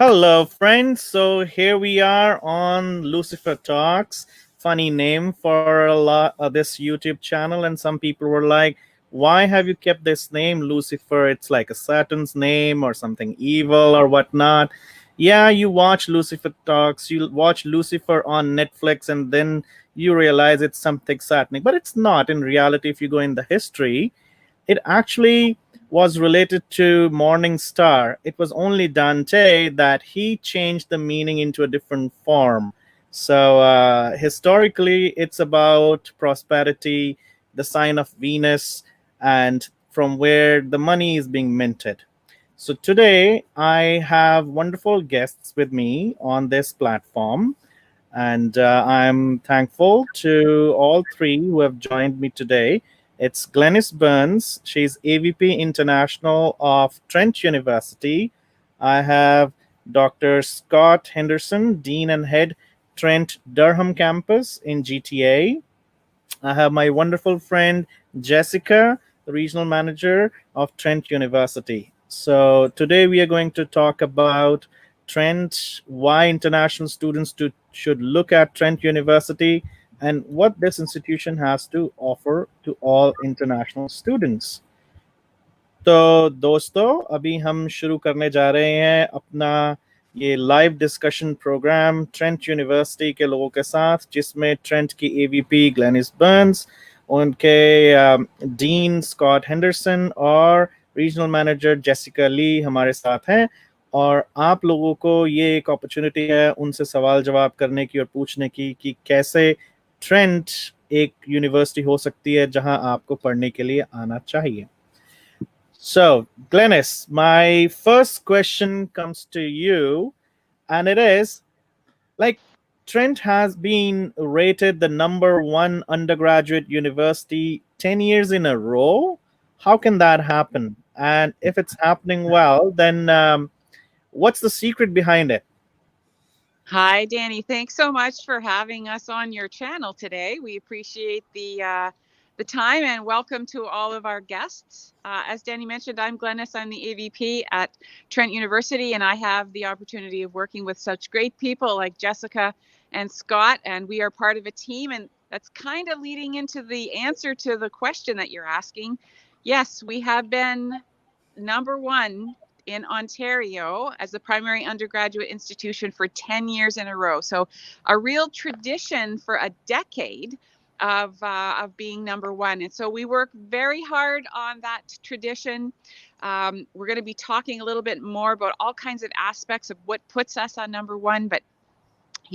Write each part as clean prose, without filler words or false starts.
Hello, friends. So here we are on Lucifer Talks. Funny name for this YouTube channel, and some people were like, "Why have you kept this name, Lucifer? It's like a Saturn's name or something evil or whatnot." Yeah, you watch Lucifer Talks, you watch Lucifer on Netflix, and then you realize it's something satanic, but it's not. In reality, if you go in the history, it actually was related to Morning Star. It was only Dante that he changed the meaning into a different form. So historically, it's about prosperity, the sign of Venus, and from where the money is being minted. So today, I have wonderful guests with me on this platform. And I'm thankful to all three who have joined me today. It's Glennice Burns. She's AVP International of Trent University. I have Dr. Scott Henderson, Dean and Head, Trent Durham Campus in GTA. I have my wonderful friend Jessica, the regional manager of Trent University. So today we are going to talk about Trent, why international students should look at Trent University, and what this institution has to offer to all international students. तो दोस्तों अभी हम शुरू करने जा रहे हैं अपना ये live discussion program Trent University के लोगों के साथ, जिसमें ट्रेंट की एवीपी ग्लेनिस बर्न्स, उनके डीन स्कॉट हेंडरसन और रीजनल मैनेजर जेसिका ली हमारे साथ हैं। और आप लोगों को ये एक अपॉर्चुनिटी है उनसे सवाल जवाब करने की और पूछने की कि कैसे ट्रेंट एक यूनिवर्सिटी हो सकती है जहां आपको पढ़ने के लिए आना चाहिए। So, Glennis, my first question comes to you, and it is like Trent has been rated the number one undergraduate university 10 years in a row. How can that happen? And if it's happening well, then what's the secret behind it? Hi, Danny. Thanks so much for having us on your channel today. We appreciate the time, and welcome to all of our guests. As Danny mentioned, I'm Glennice. I'm the AVP at Trent University, and I have the opportunity of working with such great people like Jessica and Scott, and we are part of a team, and that's kind of leading into the answer to the question that you're asking. Yes, we have been number one in Ontario as the primary undergraduate institution for 10 years in a row. So a real tradition for a decade of being number one. And so we work very hard on that tradition. We're going to be talking a little bit more about all kinds of aspects of what puts us on number one, but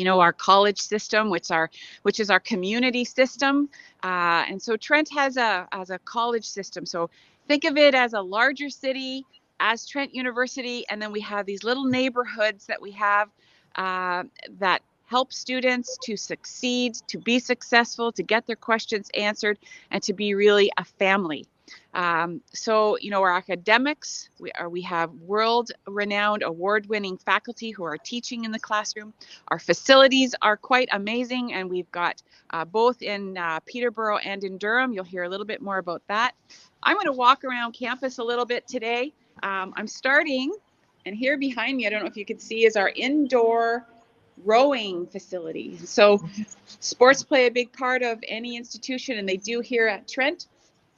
our college system, which is our community system. And so Trent has a college system. So think of it as a larger city, as Trent University, and then we have these little neighborhoods that we have that help students to succeed, to be successful, to get their questions answered, and to be really a family. So, our academics, we have world-renowned, award-winning faculty who are teaching in the classroom. Our facilities are quite amazing, and we've got both in Peterborough and in Durham. You'll hear a little bit more about that. I'm going to walk around campus a little bit today. I'm starting, and here behind me, I don't know if you can see, is our indoor rowing facility. So sports play a big part of any institution, and they do here at Trent.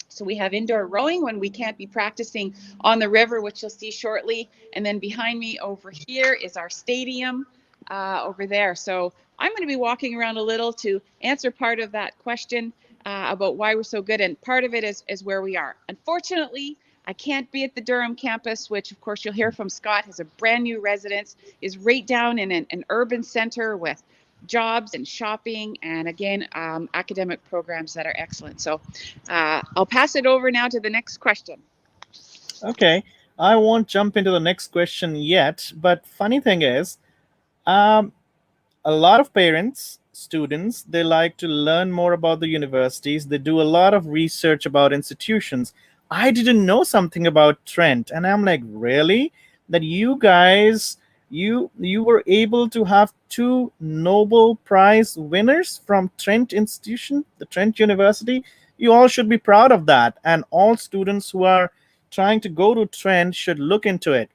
So we have indoor rowing when we can't be practicing on the river, which you'll see shortly. And then behind me over here is our stadium over there. So I'm going to be walking around a little to answer part of that question about why we're so good. And part of it is where we are. Unfortunately, I can't be at the Durham campus, which of course you'll hear from Scott, has a brand new residence, is right down in an urban center with jobs and shopping, and again, academic programs that are excellent. So I'll pass it over now to the next question. Okay, I won't jump into the next question yet, but funny thing is, a lot of parents, students, they like to learn more about the universities. They do a lot of research about institutions. I didn't know something about Trent, and I'm like, really? That you guys, you were able to have two Nobel Prize winners from Trent Institution, the Trent University. You all should be proud of that, and all students who are trying to go to Trent should look into it.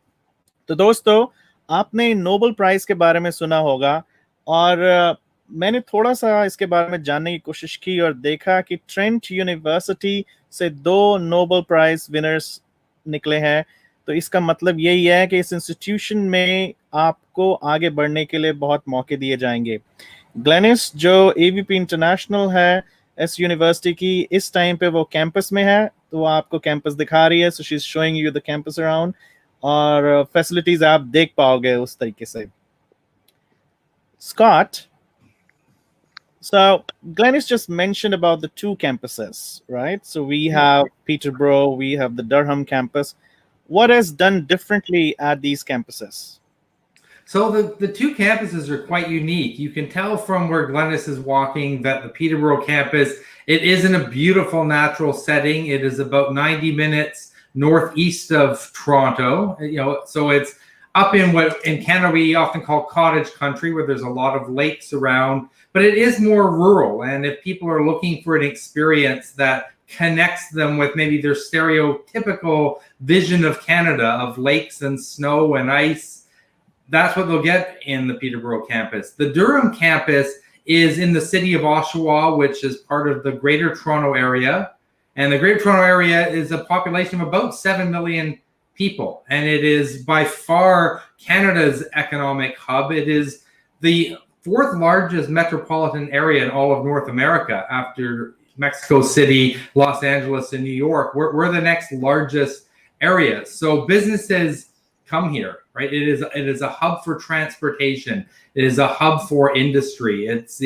तो दोस्तों, आपने Nobel prize के बारे में सुना होगा और मैंने थोड़ा सा इसके बारे में जानने की कोशिश की और देखा कि ट्रेंट यूनिवर्सिटी से 2 नोबेल प्राइज विनर्स निकले हैं। तो इसका मतलब यही है कि इस इंस्टीट्यूशन में आपको आगे बढ़ने के लिए बहुत मौके दिए जाएंगे। ग्लेनिस जो एवीपी इंटरनेशनल है इस यूनिवर्सिटी की, इस टाइम पे वो कैंपस में है, तो वो आपको कैंपस दिखा रही है। So she is showing you the campus around और फैसिलिटीज आप देख पाओगे उस तरीके से। Scott, so Glennice just mentioned about the 2 campuses, right? So we have Peterborough, we have the Durham campus. What is done differently at these campuses? So the 2 campuses are quite unique. You can tell from where Glennice is walking that the Peterborough campus, it is in a beautiful natural setting. It is about 90 minutes northeast of Toronto. So it's up in what in Canada we often call cottage country, where there's a lot of lakes around, but it is more rural. And if people are looking for an experience that connects them with maybe their stereotypical vision of Canada, of lakes and snow and ice, that's what they'll get in the Peterborough campus. The Durham campus is in the city of Oshawa, which is part of the Greater Toronto Area. And the Greater Toronto Area is a population of about 7 million people. And it is by far Canada's economic hub. It is the 4th largest metropolitan area in all of North America after Mexico City, Los Angeles, and New York. We're the next largest area. So businesses come here, right? It is a hub for transportation. It is a hub for industry. It's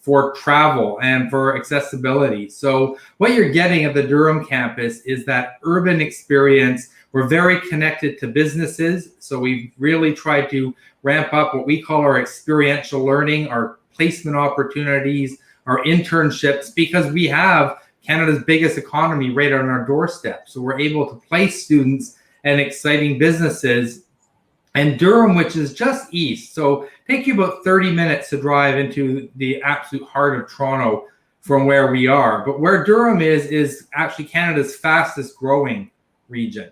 for travel and for accessibility. So what you're getting at the Durham campus is that urban experience. We're very connected to businesses, so we've really tried to ramp up what we call our experiential learning, our placement opportunities, our internships, because we have Canada's biggest economy right on our doorstep. So we're able to place students and exciting businesses. And Durham, which is just east, so take you about 30 minutes to drive into the absolute heart of Toronto from where we are. But where Durham is actually Canada's fastest growing region,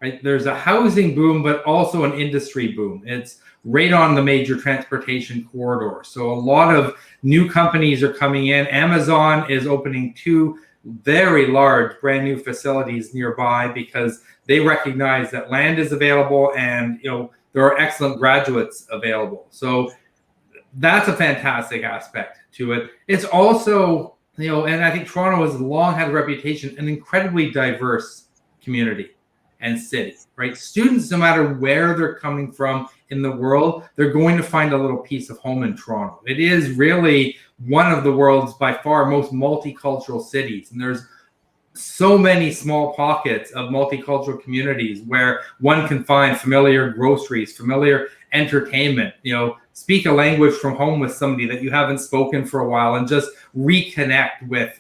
right? There's a housing boom, but also an industry boom. It's right on the major transportation corridor. So a lot of new companies are coming in. Amazon is opening 2 very large brand new facilities nearby because they recognize that land is available and there are excellent graduates available. So that's a fantastic aspect to it. It's also and I think Toronto has long had a reputation, an incredibly diverse community and city, right? Students, no matter where they're coming from in the world, they're going to find a little piece of home in Toronto. It is really one of the world's by far most multicultural cities. And there's so many small pockets of multicultural communities where one can find familiar groceries, familiar entertainment, speak a language from home with somebody that you haven't spoken for a while and just reconnect with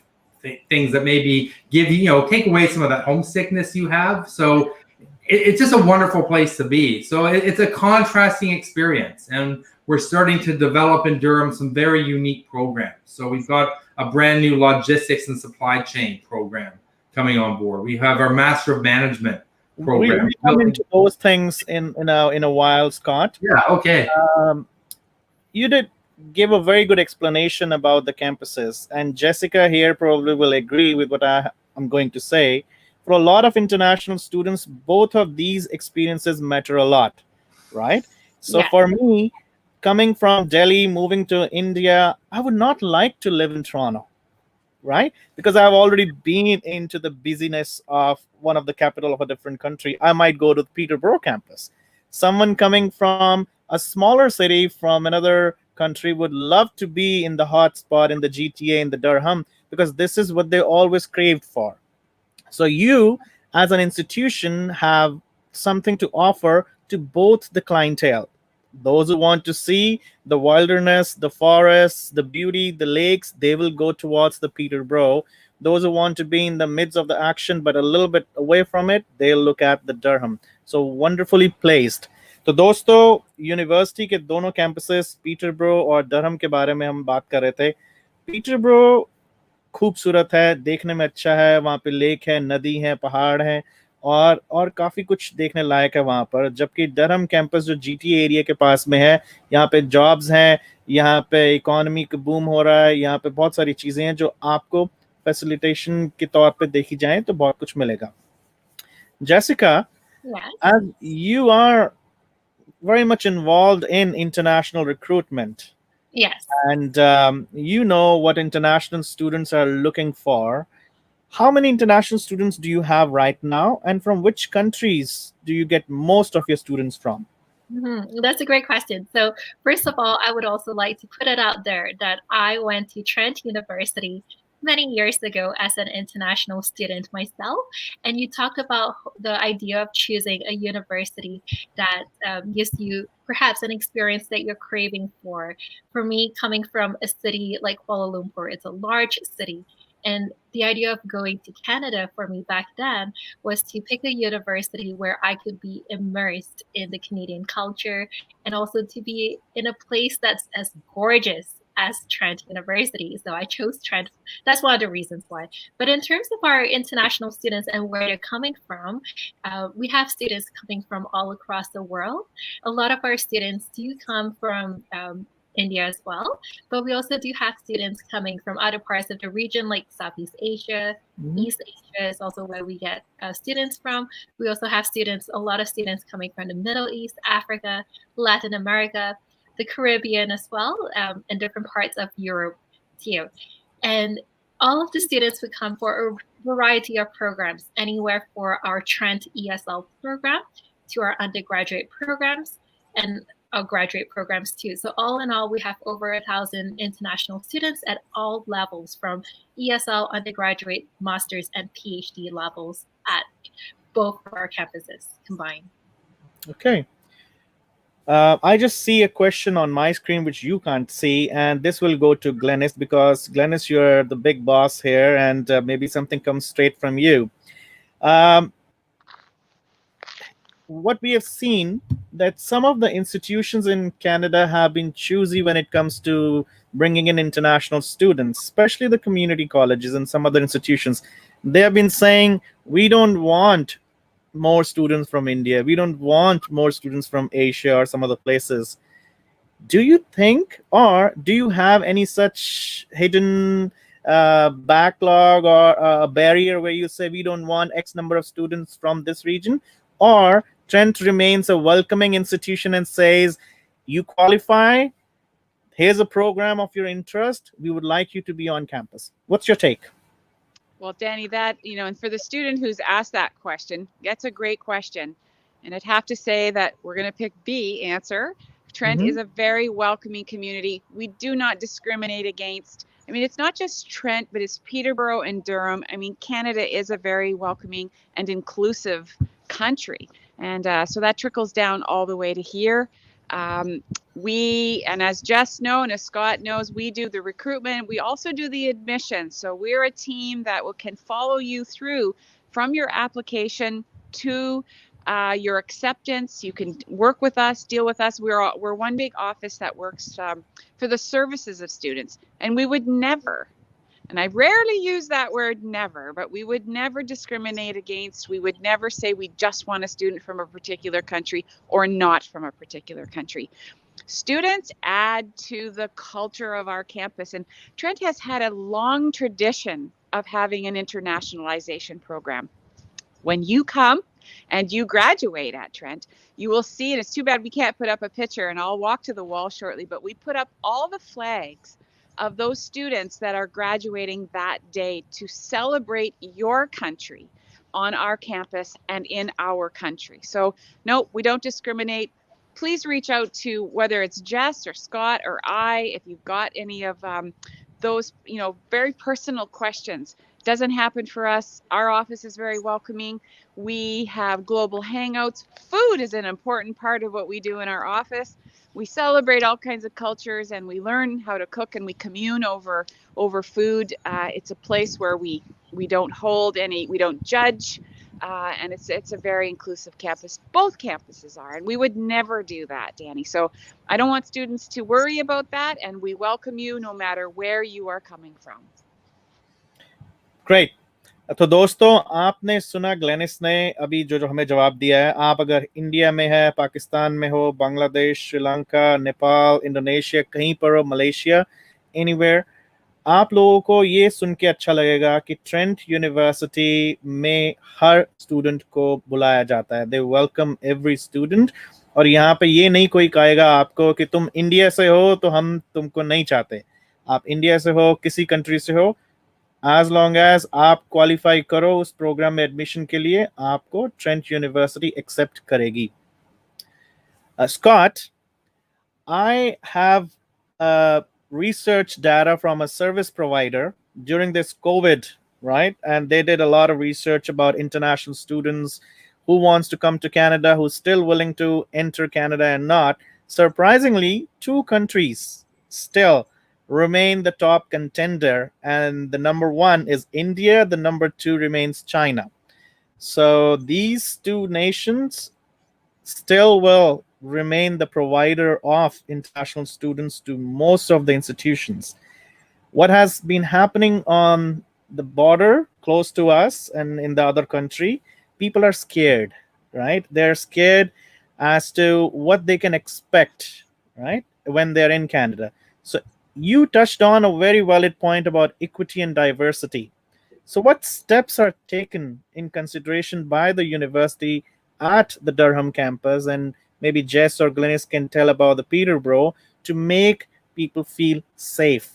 things that maybe give take away some of that homesickness you have. So it's just a wonderful place to be. So it's a contrasting experience, and we're starting to develop in Durham some very unique programs. So we've got a brand new logistics and supply chain program coming on board. We have our Master of Management program. We come into those things in a while, Scott. Yeah, okay. You did give a very good explanation about the campuses, and Jessica here probably will agree with what I'm going to say. For a lot of international students, both of these experiences matter a lot, right? So for me, coming from Delhi, moving to India, I would not like to live in Toronto, right? Because I've already been into the busyness of one of the capital of a different country. I might go to the Peterborough campus. Someone coming from a smaller city from another country would love to be in the hot spot in the GTA in the Durham, because this is what they always craved for. So you, as an institution, have something to offer to both the clientele. Those who want to see the wilderness, the forests, the beauty, the lakes, they will go towards the Peterborough. Those who want to be in the midst of the action but a little bit away from it, they'll look at the Durham. So wonderfully placed. तो दोस्तों, university के दोनों campuses पीटरब्रो और Durham के बारे में हम बात कर रहे थे। पीटरब्रो खूबसूरत है, देखने में अच्छा है, वहाँ पे लेक है, नदी है, पहाड़ है, और काफ़ी कुछ देखने लायक है वहाँ पर, जबकि डरहम कैंपस जो जीटीए एरिया के पास में है, यहाँ पे जॉब्स हैं, यहाँ पे इकोनॉमी का बूम हो रहा है, यहाँ पे बहुत सारी चीज़ें हैं जो आपको फैसिलिटेशन के तौर पे देखी जाए तो बहुत कुछ मिलेगा. Jessica, Yes. as you are very much involved in international recruitment, Yes. and you know what international students are looking for. How many international students do you have right now, and from which countries do you get most of your students from? That's a great question. So, first of all, I would also like to put it out there that I went to Trent University many years ago as an international student myself. And you talk about the idea of choosing a university that gives you perhaps an experience that you're craving for. For me, coming from a city like Kuala Lumpur, it's a large city. And the idea of going to Canada for me back then was to pick a university where I could be immersed in the Canadian culture and also to be in a place that's as gorgeous as Trent University. So I chose Trent. That's one of the reasons why. But in terms of our international students and where they're coming from, we have students coming from all across the world. A lot of our students do come from India as well, but we also do have students coming from other parts of the region like Southeast Asia. East Asia is also where we get students from. We also have students, a lot of students coming from the Middle East, Africa, Latin America, the Caribbean as well, and different parts of Europe too. And all of the students would come for a variety of programs, anywhere for our Trent ESL program to our undergraduate programs and our graduate programs too. So all in all, we have over 1,000 international students at all levels, from ESL, undergraduate, master's, and PhD levels at both of our campuses combined. Okay. I just see a question on my screen which you can't see, and this will go to Glennice, because Glennice, you're the big boss here, and maybe something comes straight from you. What we have seen, that some of the institutions in Canada have been choosy when it comes to bringing in international students, especially the community colleges and some other institutions. They have been saying, we don't want more students from India, we don't want more students from Asia or some other places. Do you think, or do you have any such hidden backlog or a barrier where you say we don't want X number of students from this region? Or Trent remains a welcoming institution and says, you qualify, here's a program of your interest, we would like you to be on campus? What's your take? Well, Danny, that, and for the student who's asked that question, that's a great question. And I'd have to say that we're going to pick B answer. Trent is a very welcoming community. We do not discriminate against. I mean, it's not just Trent, but it's Peterborough and Durham. I mean, Canada is a very welcoming and inclusive country. And so that trickles down all the way to here. And as Jess knows, and as Scott knows, we do the recruitment. We also do the admission. So we're a team that can follow you through from your application to your acceptance. You can work with us, deal with us. We're one big office that works for the services of students. And we would never, and I rarely use that word never, but we would never discriminate against, we would never say we just want a student from a particular country or not from a particular country. Students add to the culture of our campus, and Trent has had a long tradition of having an internationalization program. When you come and you graduate at Trent, you will see, and it's too bad we can't put up a picture, and I'll walk to the wall shortly, but we put up all the flags of those students that are graduating that day to celebrate your country on our campus and in our country. So no, we don't discriminate. Please reach out to, whether it's Jess or Scott or I, if you've got any of those, very personal questions. Doesn't happen for us. Our office is very welcoming. We have global hangouts. Food is an important part of what we do in our office. We celebrate all kinds of cultures, and we learn how to cook, and we commune over food. It's a place where we don't hold any, we don't judge, and it's a very inclusive campus. Both campuses are, and we would never do that, Danny. So I don't want students to worry about that, and we welcome you no matter where you are coming from. Great. तो दोस्तों आपने सुना Glenys ने अभी जो हमें जवाब दिया है। आप अगर इंडिया में है, पाकिस्तान में हो, बांग्लादेश, श्रीलंका, नेपाल, इंडोनेशिया, कहीं पर हो, मलेशिया, एनीवेयर, आप लोगों को ये सुन के अच्छा लगेगा कि ट्रेंट यूनिवर्सिटी में हर स्टूडेंट को बुलाया जाता है। दे वेलकम एवरी स्टूडेंट। और यहाँ पे ये नहीं कोई कहेगा आपको कि तुम इंडिया से हो तो हम तुमको नहीं चाहते। आप इंडिया से हो, किसी कंट्री से हो, एज लॉन्ग एज आप क्वालिफाई करो उस प्रोग्राम में एडमिशन के लिए, आपको ट्रेंट यूनिवर्सिटी एक्सेप्ट करेगी। Scott, I have research data from a service provider during this COVID, right? And they did a lot of research about international students who wants to come to Canada, who's still willing to enter Canada and not. Surprisingly, two countries still remain the top contender, and the number one is India, the number two remains China. So these two nations still will remain the provider of international students to most of the institutions. What has been happening on the border close to us and in the other country, people are scared, right? They're scared as to what they can expect, right, when they're in Canada. So you touched on a very valid point about equity and diversity. So what steps are taken in consideration by the university at the Durham campus, and maybe Jess or Glennice can tell about the Peterborough, to make people feel safe?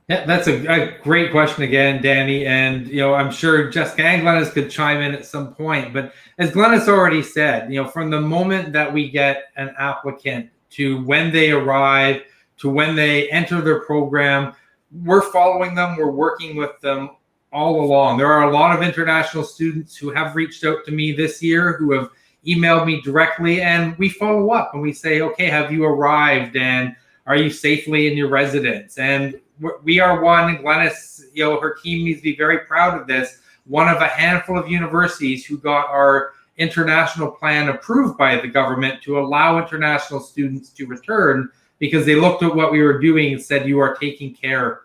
Yeah, that's a great question again, Danny. And, I'm sure Jessica and Glennice could chime in at some point. But as Glennice already said, from the moment that we get an applicant to when they arrive, to when they enter their program, we're following them, we're working with them all along. There are a lot of international students who have reached out to me this year, who have emailed me directly, and we follow up and we say, okay, have you arrived? And are you safely in your residence? And we are one, Glennice, her team needs to be very proud of this, one of a handful of universities who got our international plan approved by the government to allow international students to return, because they looked at what we were doing and said, you are taking care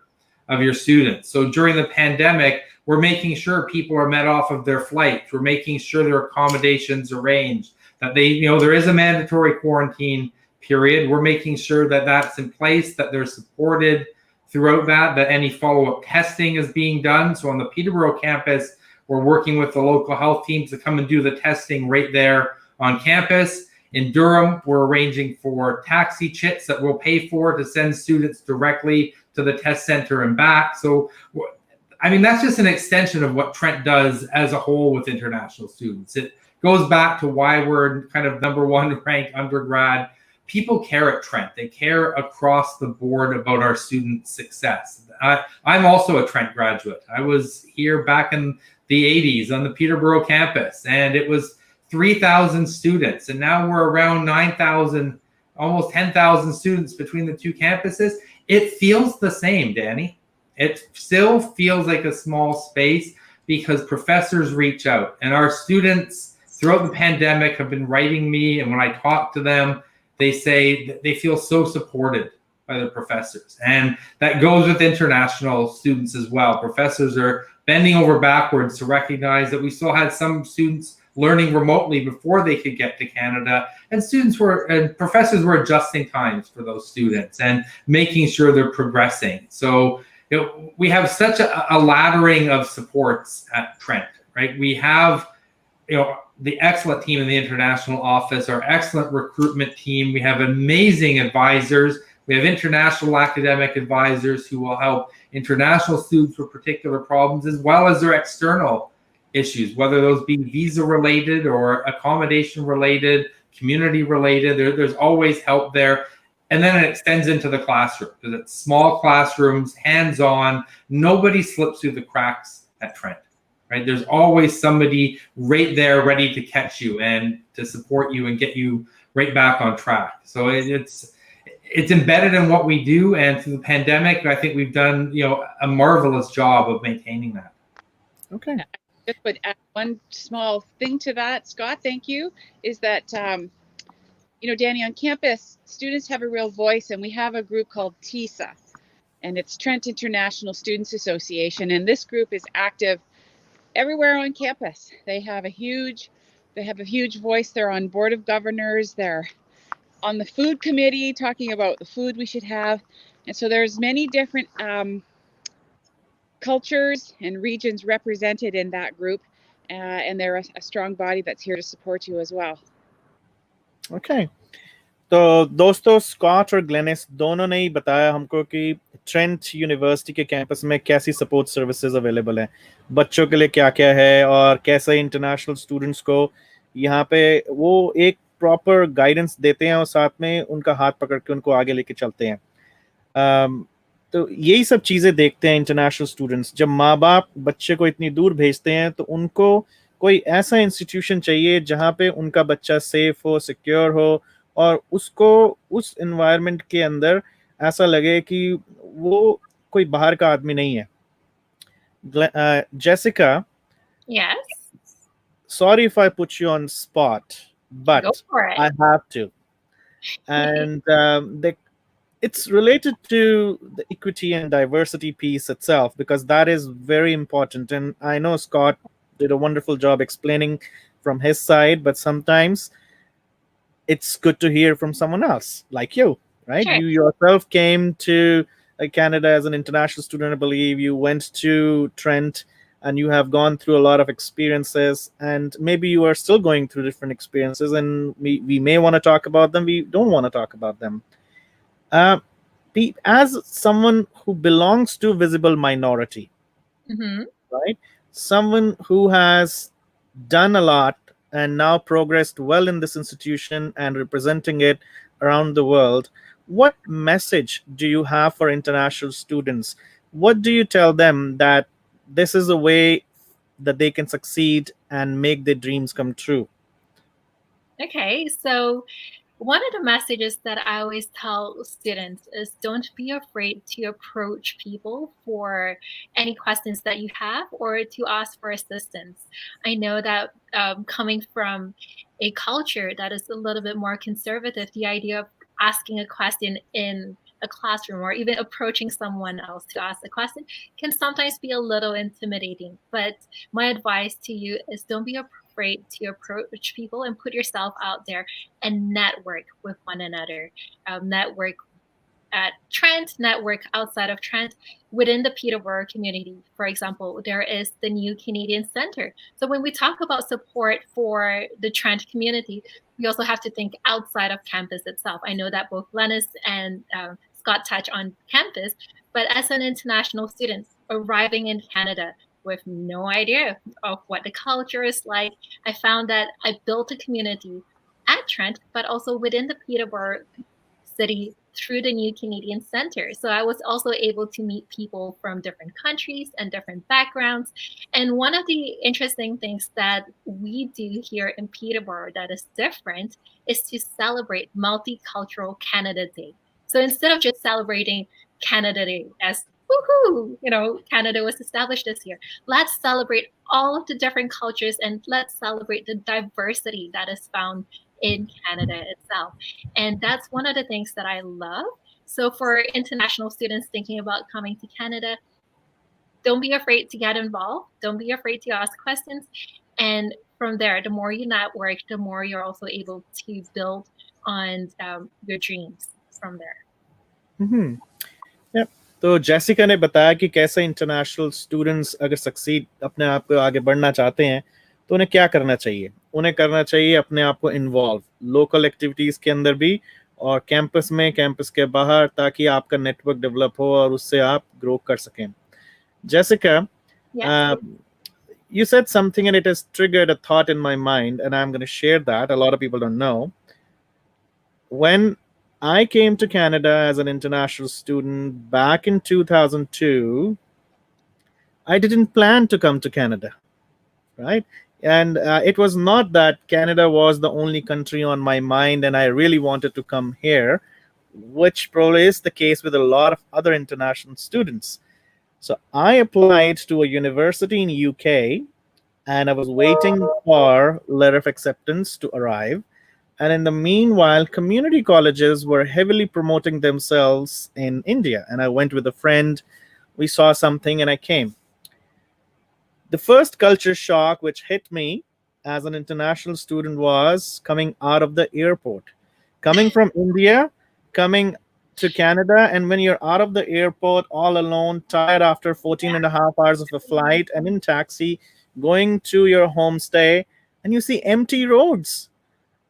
of your students. So during the pandemic, we're making sure people are met off of their flights. We're making sure their accommodations arranged, that there is a mandatory quarantine period. We're making sure that that's in place, that they're supported throughout that any follow-up testing is being done. So on the Peterborough campus, we're working with the local health teams to come and do the testing right there on campus. In Durham, we're arranging for taxi chits that we'll pay for to send students directly to the test center and back. So, that's just an extension of what Trent does as a whole with international students. It goes back to why we're kind of number one ranked undergrad. People care at Trent. They care across the board about our student success. I'm also a Trent graduate. I was here back in the 80s on the Peterborough campus, and it was 3,000 students. And now we're around 9,000, almost 10,000 students between the two campuses. It feels the same, Danny. It still feels like a small space because professors reach out. And our students throughout the pandemic have been writing me, and when I talk to them, they say that they feel so supported by their professors. And that goes with international students as well. Professors are bending over backwards to recognize that we still had some students learning remotely before they could get to Canada, and professors were adjusting times for those students and making sure they're progressing. So we have such a laddering of supports at Trent, right? We have the excellent team in the international office, our excellent recruitment team. We have amazing advisors. We have international academic advisors who will help international students with particular problems, as well as their external issues, whether those be visa related or accommodation related, community related. There's always help there. And then it extends into the classroom, because it's small classrooms, hands-on. Nobody slips through the cracks at Trent, right? There's always somebody right there ready to catch you and to support you and get you right back on track. So it's embedded in what we do, and through the pandemic, I think we've done a marvelous job of maintaining that. Okay. I just would add one small thing to that, Scott. Thank you. Is that Danny, on campus, students have a real voice, and we have a group called TISA, and it's Trent International Students Association, and this group is active everywhere on campus. They have a huge voice. They're on board of governors. They're on the food committee talking about the food we should have. And so there's many different cultures and regions represented in that group. And they're a strong body that's here to support you as well. Okay. तो दोस्तों Scott और Glenys दोनों ने ही बताया हमको कि Trent University के campus में कैसी सपोर्ट सर्विसेज अवेलेबल है, बच्चों के लिए क्या क्या है, और कैसे इंटरनेशनल स्टूडेंट्स को यहाँ पे वो एक प्रॉपर गाइडेंस देते हैं और साथ में उनका हाथ पकड़ के उनको आगे लेके चलते हैं। तो यही सब चीज़ें देखते हैं इंटरनेशनल स्टूडेंट्स। जब माँ बाप बच्चे को इतनी दूर भेजते हैं तो उनको कोई ऐसा इंस्टीट्यूशन चाहिए जहाँ पे उनका बच्चा सेफ हो, सिक्योर हो, और उसको उस एनवायरनमेंट के अंदर ऐसा लगे कि वो कोई बाहर का आदमी नहीं है। Jessica, Yes. sorry if I put you on spot, but Go for it. I have to. And it's related to the equity and diversity piece itself, because that is very important. And I know Scott did a wonderful job explaining from his side, but sometimes it's good to hear from someone else like you, right? Sure. You yourself came to Canada as an international student, I believe. You went to Trent and you have gone through a lot of experiences, and maybe you are still going through different experiences, and we may want to talk about them, we don't want to talk about them. As someone who belongs to visible minority, right? Someone who has done a lot and now progressed well in this institution and representing it around the world, what message do you have for international students? What do you tell them that this is a way that they can succeed and make their dreams come true? Okay, so one of the messages that I always tell students is don't be afraid to approach people for any questions that you have or to ask for assistance. I know that coming from a culture that is a little bit more conservative, the idea of asking a question in a classroom or even approaching someone else to ask a question can sometimes be a little intimidating. But my advice to you is don't be afraid to approach people and put yourself out there and network with one another. Network at Trent, network outside of Trent, within the Peterborough community. For example, there is the New Canadian Centre. So when we talk about support for the Trent community, we also have to think outside of campus itself. I know that both Glennice and Scott touch on campus, but as an international student arriving in Canada with no idea of what the culture is like, I found that I built a community at Trent, but also within the Peterborough city through the New Canadian Centre. So I was also able to meet people from different countries and different backgrounds. And one of the interesting things that we do here in Peterborough that is different is to celebrate Multicultural Canada Day. So instead of just celebrating Canada Day as woohoo, Canada was established this year, let's celebrate all of the different cultures and let's celebrate the diversity that is found in Canada itself. And that's one of the things that I love. So for international students thinking about coming to Canada, don't be afraid to get involved. Don't be afraid to ask questions. And from there, the more you network, the more you're also able to build on your dreams from there. Yep. तो Jessica ने बताया कि कैसे international students अगर succeed अपने आप को आगे बढ़ना चाहते हैं तो उन्हें क्या करना चाहिए। उन्हें करना चाहिए अपने आप को इन्वॉल्व लोकल एक्टिविटीज के अंदर भी और कैंपस में, कैंपस के बाहर, ताकि आपका नेटवर्क डेवलप हो और उससे आप ग्रो कर सकें। Jessica, Yes. You said something and it has triggered a thought in my mind, and I'm going to share that. A lot of people don't know. When I came to Canada as an international student back in 2002, I didn't plan to come to Canada, right? And it was not that Canada was the only country on my mind and I really wanted to come here, which probably is the case with a lot of other international students. So I applied to a university in UK and I was waiting for letter of acceptance to arrive. And in the meanwhile, community colleges were heavily promoting themselves in India. And I went with a friend, we saw something and I came. The first culture shock which hit me as an international student was coming out of the airport, coming from India, coming to Canada. And when you're out of the airport all alone, tired after 14 and a half hours of a flight and in taxi, going to your homestay, and you see empty roads.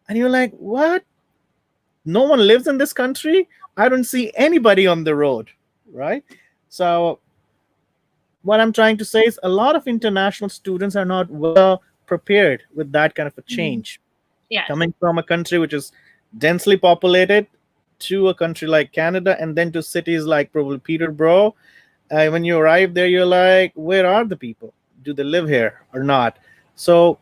And you're like, what? No one lives in this country? I don't see anybody on the road, right? So what I'm trying to say is a lot of international students are not well prepared with that kind of a change. Yes. Coming from a country which is densely populated to a country like Canada, and then to cities like probably Peterborough. When you arrive there, you're like, where are the people? Do they live here or not? So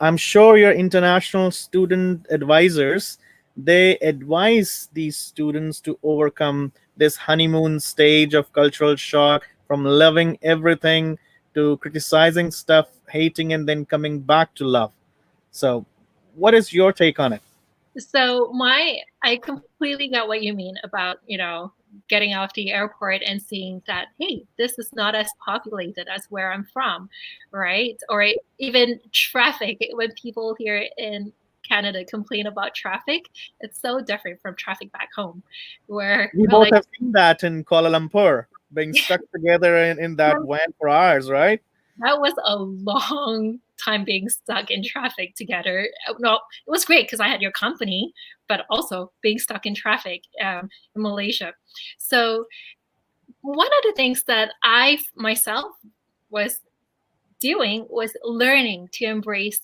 I'm sure your international student advisors, they advise these students to overcome this honeymoon stage of cultural shock, from loving everything to criticizing stuff, hating, and then coming back to love. So what is your take on it? So I completely get what you mean about, getting off the airport and seeing that, hey, this is not as populated as where I'm from, right? Or even traffic. When people here in Canada complain about traffic, it's so different from traffic back home, where We we're both like, have seen that in Kuala Lumpur, being stuck together in that van for hours, right? that was a long time being stuck in traffic together. No, it was great because I had your company, but also being stuck in traffic in Malaysia. So one of the things that I myself was doing was learning to embrace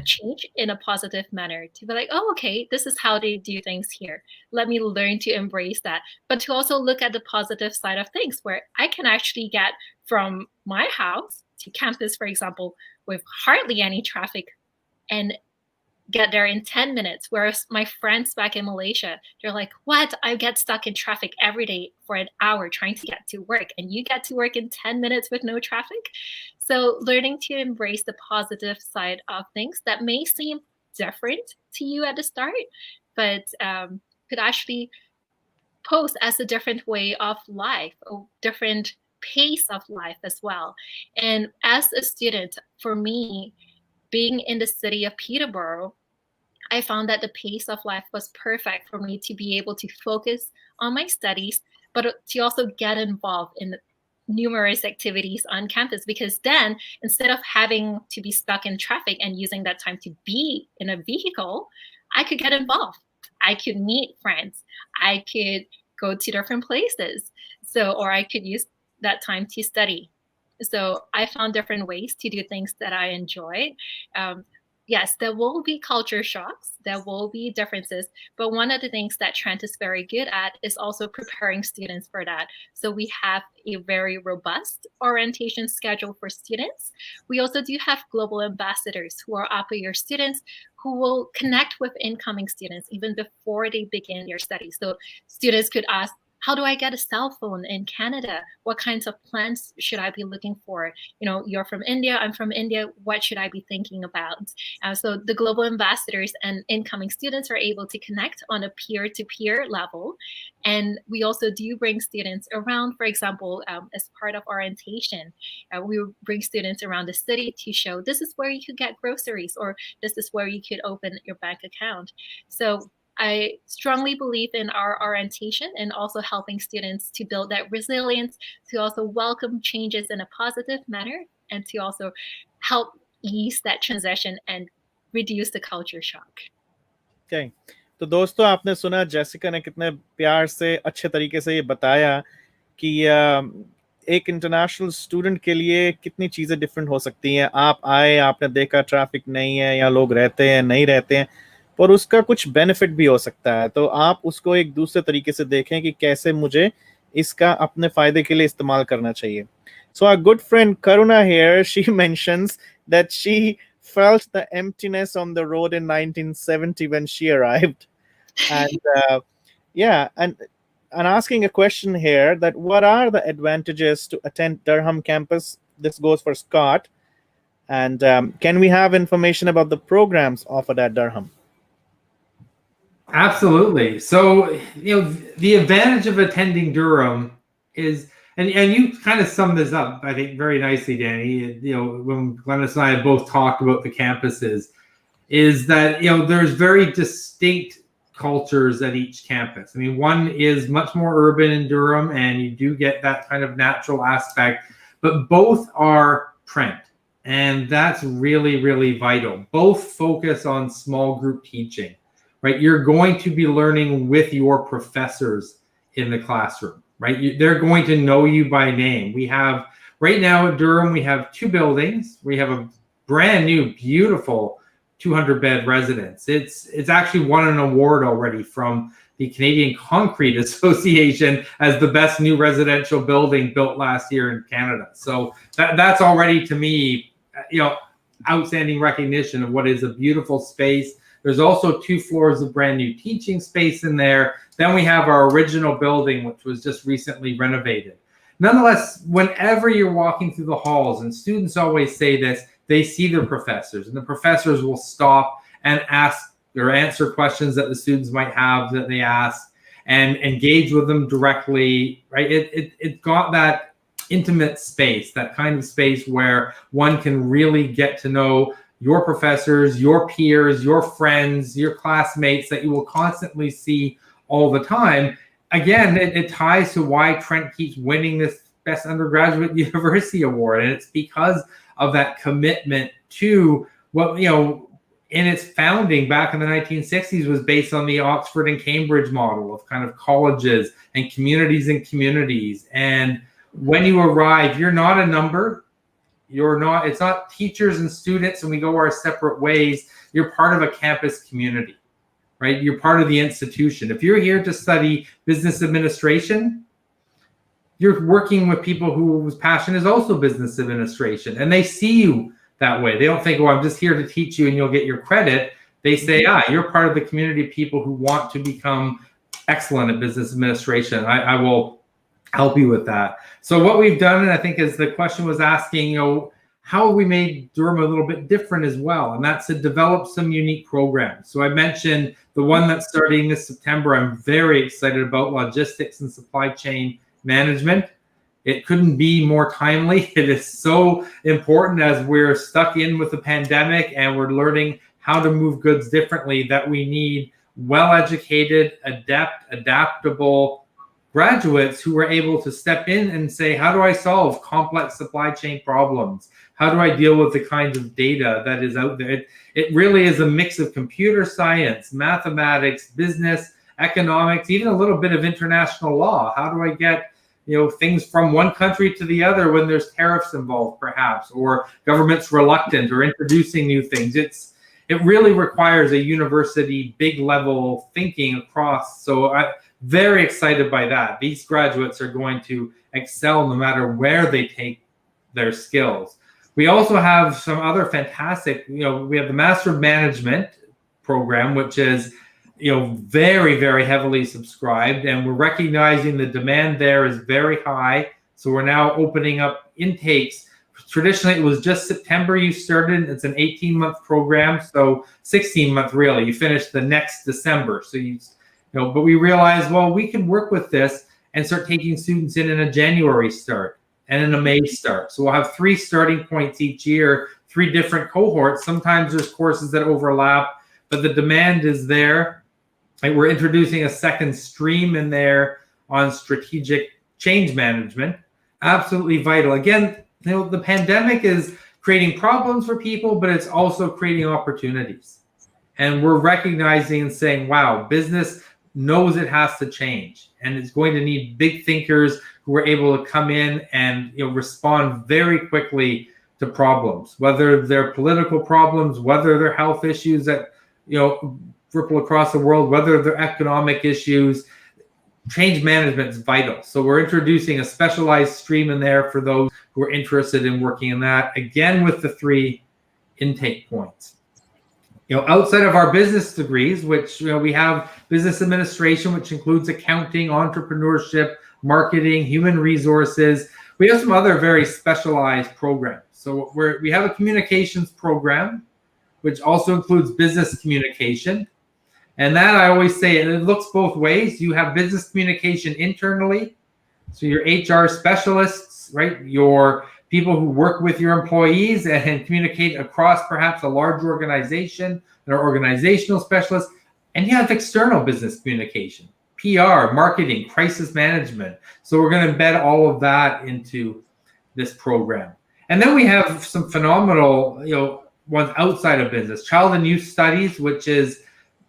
change in a positive manner, to be like, oh, okay, this is how they do things here. Let me learn to embrace that. But to also look at the positive side of things, where I can actually get from my house to campus, for example, with hardly any traffic, and get there in 10 minutes. Whereas my friends back in Malaysia, they're like, what? I get stuck in traffic every day for an hour trying to get to work, and you get to work in 10 minutes with no traffic. So learning to embrace the positive side of things that may seem different to you at the start, but could actually pose as a different way of life, a different pace of life as well. And as a student, for me, being in the city of Peterborough, I found that the pace of life was perfect for me to be able to focus on my studies, but to also get involved in numerous activities on campus. Because then, instead of having to be stuck in traffic and using that time to be in a vehicle, I could get involved. I could meet friends. I could go to different places. Or I could use that time to study. So I found different ways to do things that I enjoyed. Yes, there will be culture shocks, there will be differences, but one of the things that Trent is very good at is also preparing students for that. So we have a very robust orientation schedule for students. We also do have global ambassadors who are upper-year students who will connect with incoming students even before they begin their studies. So students could ask, how do I get a cell phone in Canada? What kinds of plans should I be looking for? You're from India, I'm from India. What should I be thinking about? So the global ambassadors and incoming students are able to connect on a peer-to-peer level. And we also do bring students around, for example, as part of orientation, we bring students around the city to show this is where you could get groceries, or this is where you could open your bank account. So I strongly believe in our orientation and also helping students to build that resilience, to also welcome changes in a positive manner, and to also help ease that transition and reduce the culture shock. Okay. तो दोस्तों, आपने सुना Jessica ने कितने प्यार से अच्छे तरीके से ये बताया कि एक इंटरनेशनल स्टूडेंट के लिए कितनी चीज़ें डिफरेंट हो सकती हैं. आप आए, आपने देखा ट्रैफिक नहीं है, या लोग रहते हैं नहीं रहते हैं, पर उसका कुछ बेनिफिट भी हो सकता है. तो आप उसको एक दूसरे तरीके से देखें कि कैसे मुझे इसका अपने फायदे के लिए इस्तेमाल करना चाहिए. So our good friend Karuna here, she mentions that she felt the emptiness on the road in 1970 when she arrived. And and asking a question here, that what are the advantages to attend Durham campus? This goes for Scott. And can we have information about the programs offered at Durham? Absolutely. So, the advantage of attending Durham is And you kind of summed this up, I think, very nicely, Danny. You know, when Glennice and I have both talked about the campuses, is that, you know, there's very distinct cultures at each campus. I mean, one is much more urban in Durham, and you do get that kind of natural aspect, but both are Trent, and that's really, really vital. Both focus on small group teaching, right? You're going to be learning with your professors in the classroom. Right, they're going to know you by name. We have right now at Durham, we have 2 buildings. We have a brand new, beautiful 200-bed residence. It's actually won an award already from the Canadian Concrete Association as the best new residential building built last year in Canada. So that's already, to me, you know, outstanding recognition of what is a beautiful space. There's also 2 floors of brand new teaching space in there. Then we have our original building, which was just recently renovated. Nonetheless, whenever you're walking through the halls, and students always say this, they see their professors, and the professors will stop and ask or answer questions that the students might have that they ask, and engage with them directly, right? It got that intimate space, that kind of space where one can really get to know your professors, your peers, your friends, your classmates that you will constantly see all the time. Again, it ties to why Trent keeps winning this Best Undergraduate University Award. And it's because of that commitment to what, you know, in its founding back in the 1960s was based on the Oxford and Cambridge model of kind of colleges and communities and communities. And when you arrive, you're not a number. It's not teachers and students and we go our separate ways. You're part of a campus community, right? You're part of the institution. If you're here to study business administration, you're working with people whose passion is also business administration, and they see you that way. They don't think, oh, I'm just here to teach you and you'll get your credit. They say, you're part of the community of people who want to become excellent at business administration. I will help you with that. So what we've done, and I think as the question was asking, you know, how we made Durham a little bit different as well, and that's to develop some unique programs. So I mentioned the one that's starting this September. I'm very excited about logistics and supply chain management. It couldn't be more timely. It is so important as we're stuck in with the pandemic and we're learning how to move goods differently, that we need well-educated, adaptable graduates who are able to step in and say, how do I solve complex supply chain problems? How do I deal with the kinds of data that is out there? It really is a mix of computer science, mathematics, business, economics, even a little bit of international law. How do I get, you know, things from one country to the other when there's tariffs involved, perhaps, or government's reluctant or introducing new things? It really requires a university big level thinking across. So I'm very excited by that. These graduates are going to excel no matter where they take their skills. We also have some other fantastic, you know, we have the Master of Management program, which is, you know, very, very heavily subscribed, and we're recognizing the demand there is very high. So we're now opening up intakes. Traditionally, it was just September you started. It's an 18-month program, so 16-month really. You finish the next December. So you know, but we realized, well, we can work with this and start taking students in a January start and in a May start. So we'll have 3 starting points each year, 3 different cohorts. Sometimes there's courses that overlap, but the demand is there. And we're introducing a second stream in there on strategic change management. Absolutely vital. Again, you know, the pandemic is creating problems for people, but it's also creating opportunities. And we're recognizing and saying, wow, business knows it has to change, and it's going to need big thinkers who are able to come in and, you know, respond very quickly to problems, whether they're political problems, whether they're health issues that, you know, ripple across the world, whether they're economic issues. Change management is vital. So we're introducing a specialized stream in there for those who are interested in working in that, again with the 3 intake points. You know, outside of our business degrees, which, you know, we have business administration, which includes accounting, entrepreneurship, marketing, human resources. We have some other very specialized programs. So we have a communications program, which also includes business communication. And that, I always say, it looks both ways. You have business communication internally. So your HR specialists, right? Your people who work with your employees and communicate across perhaps a large organization, or organizational specialists. And you have external business communication, PR, marketing, crisis management. So we're going to embed all of that into this program. And then we have some phenomenal, ones outside of business. Child and Youth Studies, which is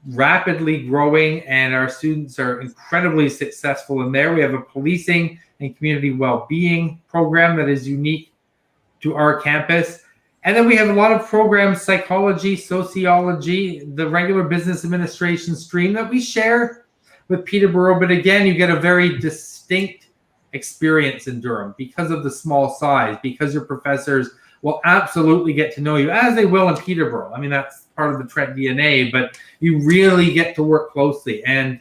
rapidly growing, and our students are incredibly successful in there. We have a policing and community well-being program that is unique to our campus. And then we have a lot of programs, psychology, sociology, the regular business administration stream that we share with Peterborough. But again, you get a very distinct experience in Durham because of the small size, because your professors will absolutely get to know you, as they will in Peterborough. I mean, that's part of the Trent DNA, but you really get to work closely. And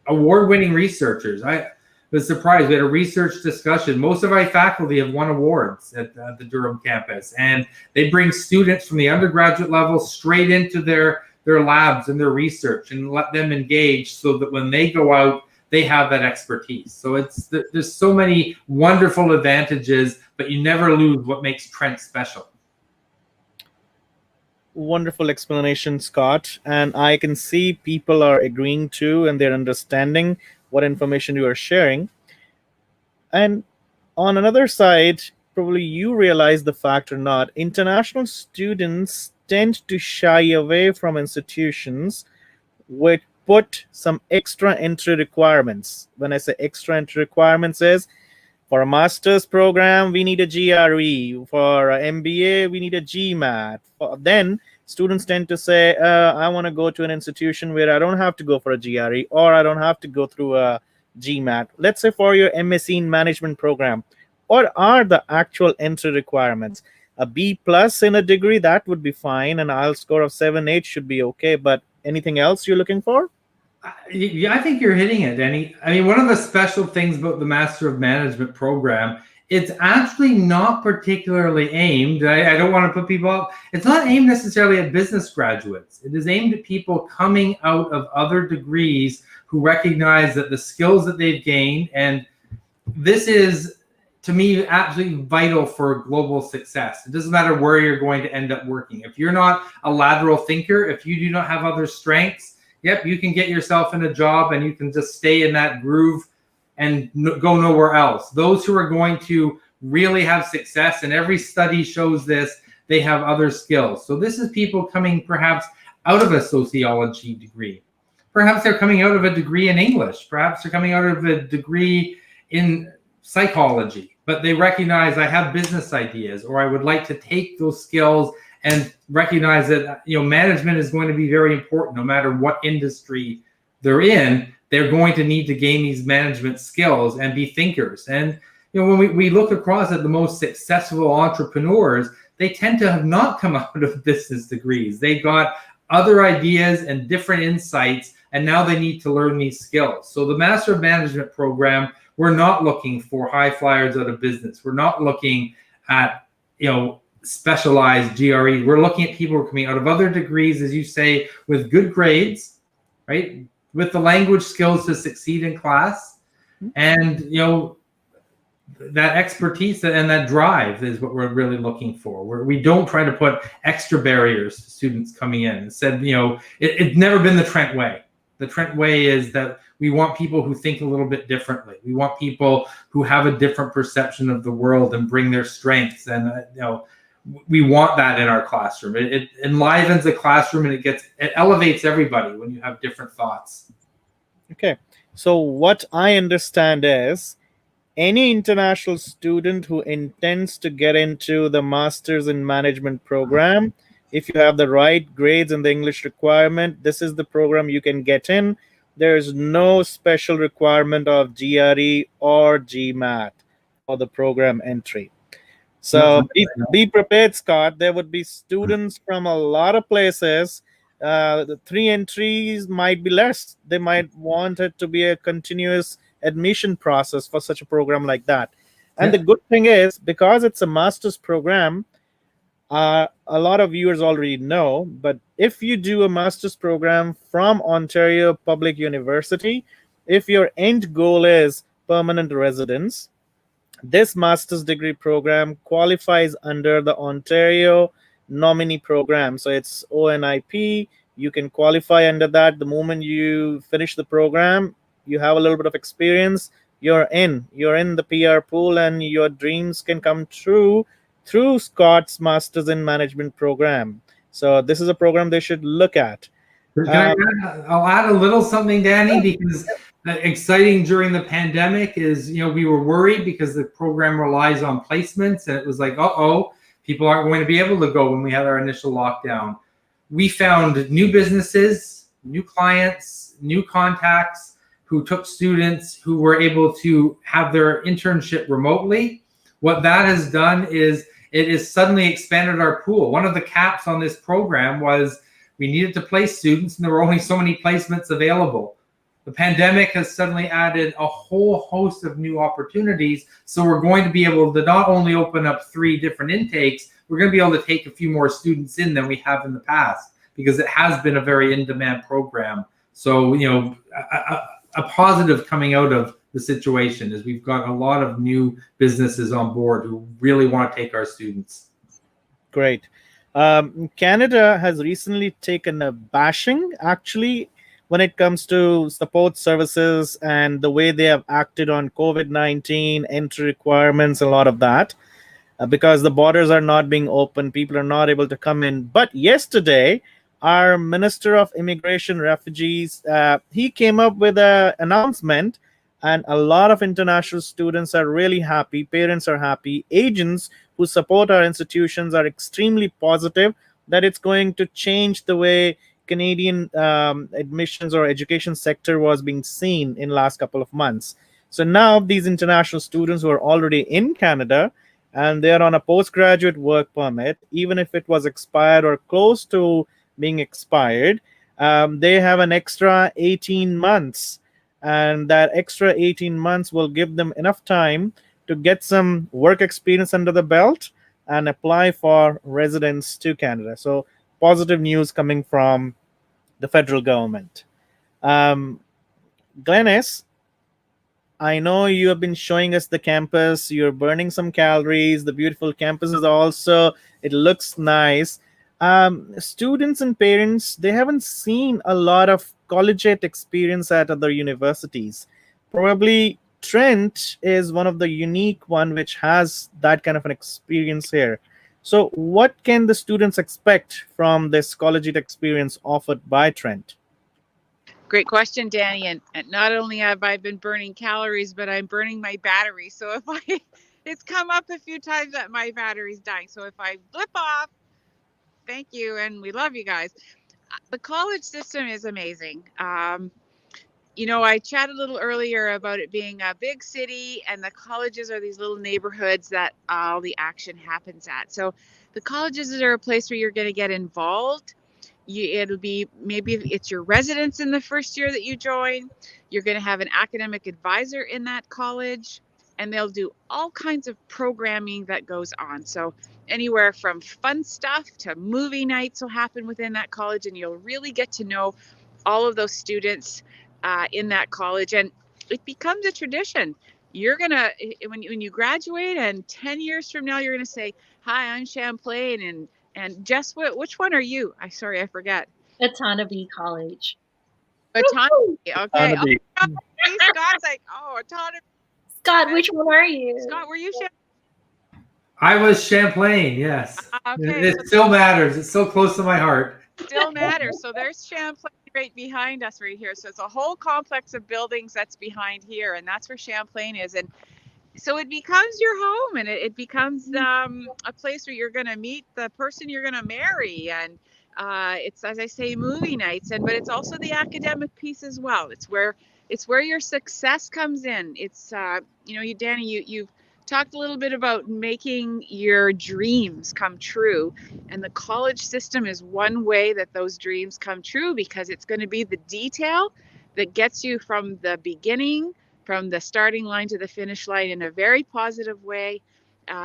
award-winning researchers. I was surprised. We had a research discussion. Most of my faculty have won awards at the Durham campus, and they bring students from the undergraduate level straight into their labs and their research and let them engage so that when they go out, they have that expertise. So there's so many wonderful advantages, but you never lose what makes Trent special. Wonderful explanation, Scott. And I can see people are agreeing to, and they're understanding what information you are sharing. And on another side, probably you realize the fact or not, international students tend to shy away from institutions which put some extra entry requirements. When I say extra entry requirements is, for a master's program, we need a GRE. For an MBA, we need a GMAT. Then students tend to say, I want to go to an institution where I don't have to go for a GRE, or I don't have to go through a GMAT. Let's say for your MSc in management program, what are the actual entry requirements? A B plus in a degree, that would be fine. An IELTS score of 7.8 should be okay. But anything else you're looking for? Yeah, I think you're hitting it, Danny. I mean, one of the special things about the Master of Management program, it's actually not particularly aimed, I don't want to put people up, it's not aimed necessarily at business graduates. It is aimed at people coming out of other degrees who recognize that the skills that they've gained, and this is, to me, absolutely vital for global success. It doesn't matter where you're going to end up working. If you're not a lateral thinker, if you do not have other strengths, yep, you can get yourself in a job and you can just stay in that groove and go nowhere else. Those who are going to really have success, and every study shows this, they have other skills. So this is people coming perhaps out of a sociology degree. Perhaps they're coming out of a degree in English. Perhaps they're coming out of a degree in psychology, but they recognize I have business ideas, or I would like to take those skills and recognize that management is going to be very important no matter what industry they're in. They're going to need to gain these management skills and be thinkers. And when we look across at the most successful entrepreneurs, they tend to have not come out of business degrees. They got other ideas and different insights, and now they need to learn these skills. So the Master of Management program, we're not looking for high flyers out of business. We're not looking at specialized GRE. We're looking at people who are coming out of other degrees, as you say, with good grades, right? With the language skills to succeed in class. And, that expertise and that drive is what we're really looking for. We don't try to put extra barriers to students coming in. Instead, it's never been the Trent way. The Trent way is that we want people who think a little bit differently. We want people who have a different perception of the world and bring their strengths. And, we want that in our classroom. It enlivens the classroom, and it elevates everybody when you have different thoughts. Okay. So what I understand is any international student who intends to get into the Masters in Management program, if you have the right grades and the English requirement, this is the program you can get in. There is no special requirement of GRE or GMAT for the program entry. So be prepared, Scott. There would be students from a lot of places. The 3 entries might be less. They might want it to be a continuous admission process for such a program like that. And the good thing is, because it's a master's program, a lot of viewers already know, but if you do a master's program from Ontario Public University, if your end goal is permanent residence. This master's degree program qualifies under the Ontario nominee program. So it's ONIP. You can qualify under that. The moment you finish the program, you have a little bit of experience, you're in. You're in the PR pool, and your dreams can come true through Scott's Masters in Management program. So this is a program they should look at. I'll add a little something, Danny, because exciting during the pandemic is, we were worried because the program relies on placements, and it was like, people aren't going to be able to go when we had our initial lockdown. We found new businesses, new clients, new contacts who took students who were able to have their internship remotely. What that has done is it has suddenly expanded our pool. One of the caps on this program was we needed to place students, and there were only so many placements available. The pandemic has suddenly added a whole host of new opportunities. So we're going to be able to not only open up 3 different intakes, we're going to be able to take a few more students in than we have in the past, because it has been a very in-demand program. So, a positive coming out of the situation is we've got a lot of new businesses on board who really want to take our students. Great. Canada has recently taken a bashing, actually, when it comes to support services and the way they have acted on COVID-19 entry requirements, a lot of that, because the borders are not being open, people are not able to come in. But yesterday, our Minister of Immigration Refugees, he came up with an announcement, and a lot of international students are really happy, parents are happy, agents who support our institutions are extremely positive that it's going to change the way Canadian admissions or education sector was being seen in last couple of months. So now these international students who are already in Canada and they are on a postgraduate work permit, even if it was expired or close to being expired, they have an extra 18 months. And that extra 18 months will give them enough time to get some work experience under the belt and apply for residence to Canada. So positive news coming from the federal government. Glennice, I know you have been showing us the campus. You're burning some calories. The beautiful campus is also, it looks nice. Students and parents, they haven't seen a lot of collegiate experience at other universities. Probably Trent is one of the unique one which has that kind of an experience here. So what can the students expect from this collegiate experience offered by Trent? Great question, Danny. And not only have I been burning calories, but I'm burning my battery. So it's come up a few times that my battery's dying. So if I blip off, thank you, and we love you guys. The college system is amazing. I chatted a little earlier about it being a big city, and the colleges are these little neighborhoods that all the action happens at. So the colleges are a place where you're going to get involved. It'll be, maybe it's your residence in the first year that you join. You're going to have an academic advisor in that college, and they'll do all kinds of programming that goes on. So anywhere from fun stuff to movie nights will happen within that college, and you'll really get to know all of those students in that college, and it becomes a tradition. You're gonna, when you graduate, and 10 years from now, you're gonna say, "Hi, I'm Champlain," and Jess, which one are you? I forget. Autonomy College. Autonomy. Okay. Autonomy. Oh, Scott's like, autonomy. Scott, which one are you? Scott, were you Champlain? I was Champlain, yes. Okay. It still matters. It's so close to my heart. Still matters. So there's Champlain right behind us right here. So it's a whole complex of buildings that's behind here, and that's where Champlain is. And so it becomes your home, and it becomes a place where you're going to meet the person you're going to marry. And it's, as I say, movie nights, but it's also the academic piece as well. It's where your success comes in. It's Danny, you've talked a little bit about making your dreams come true, and the college system is one way that those dreams come true, because it's going to be the detail that gets you from the beginning, from the starting line to the finish line, in a very positive way,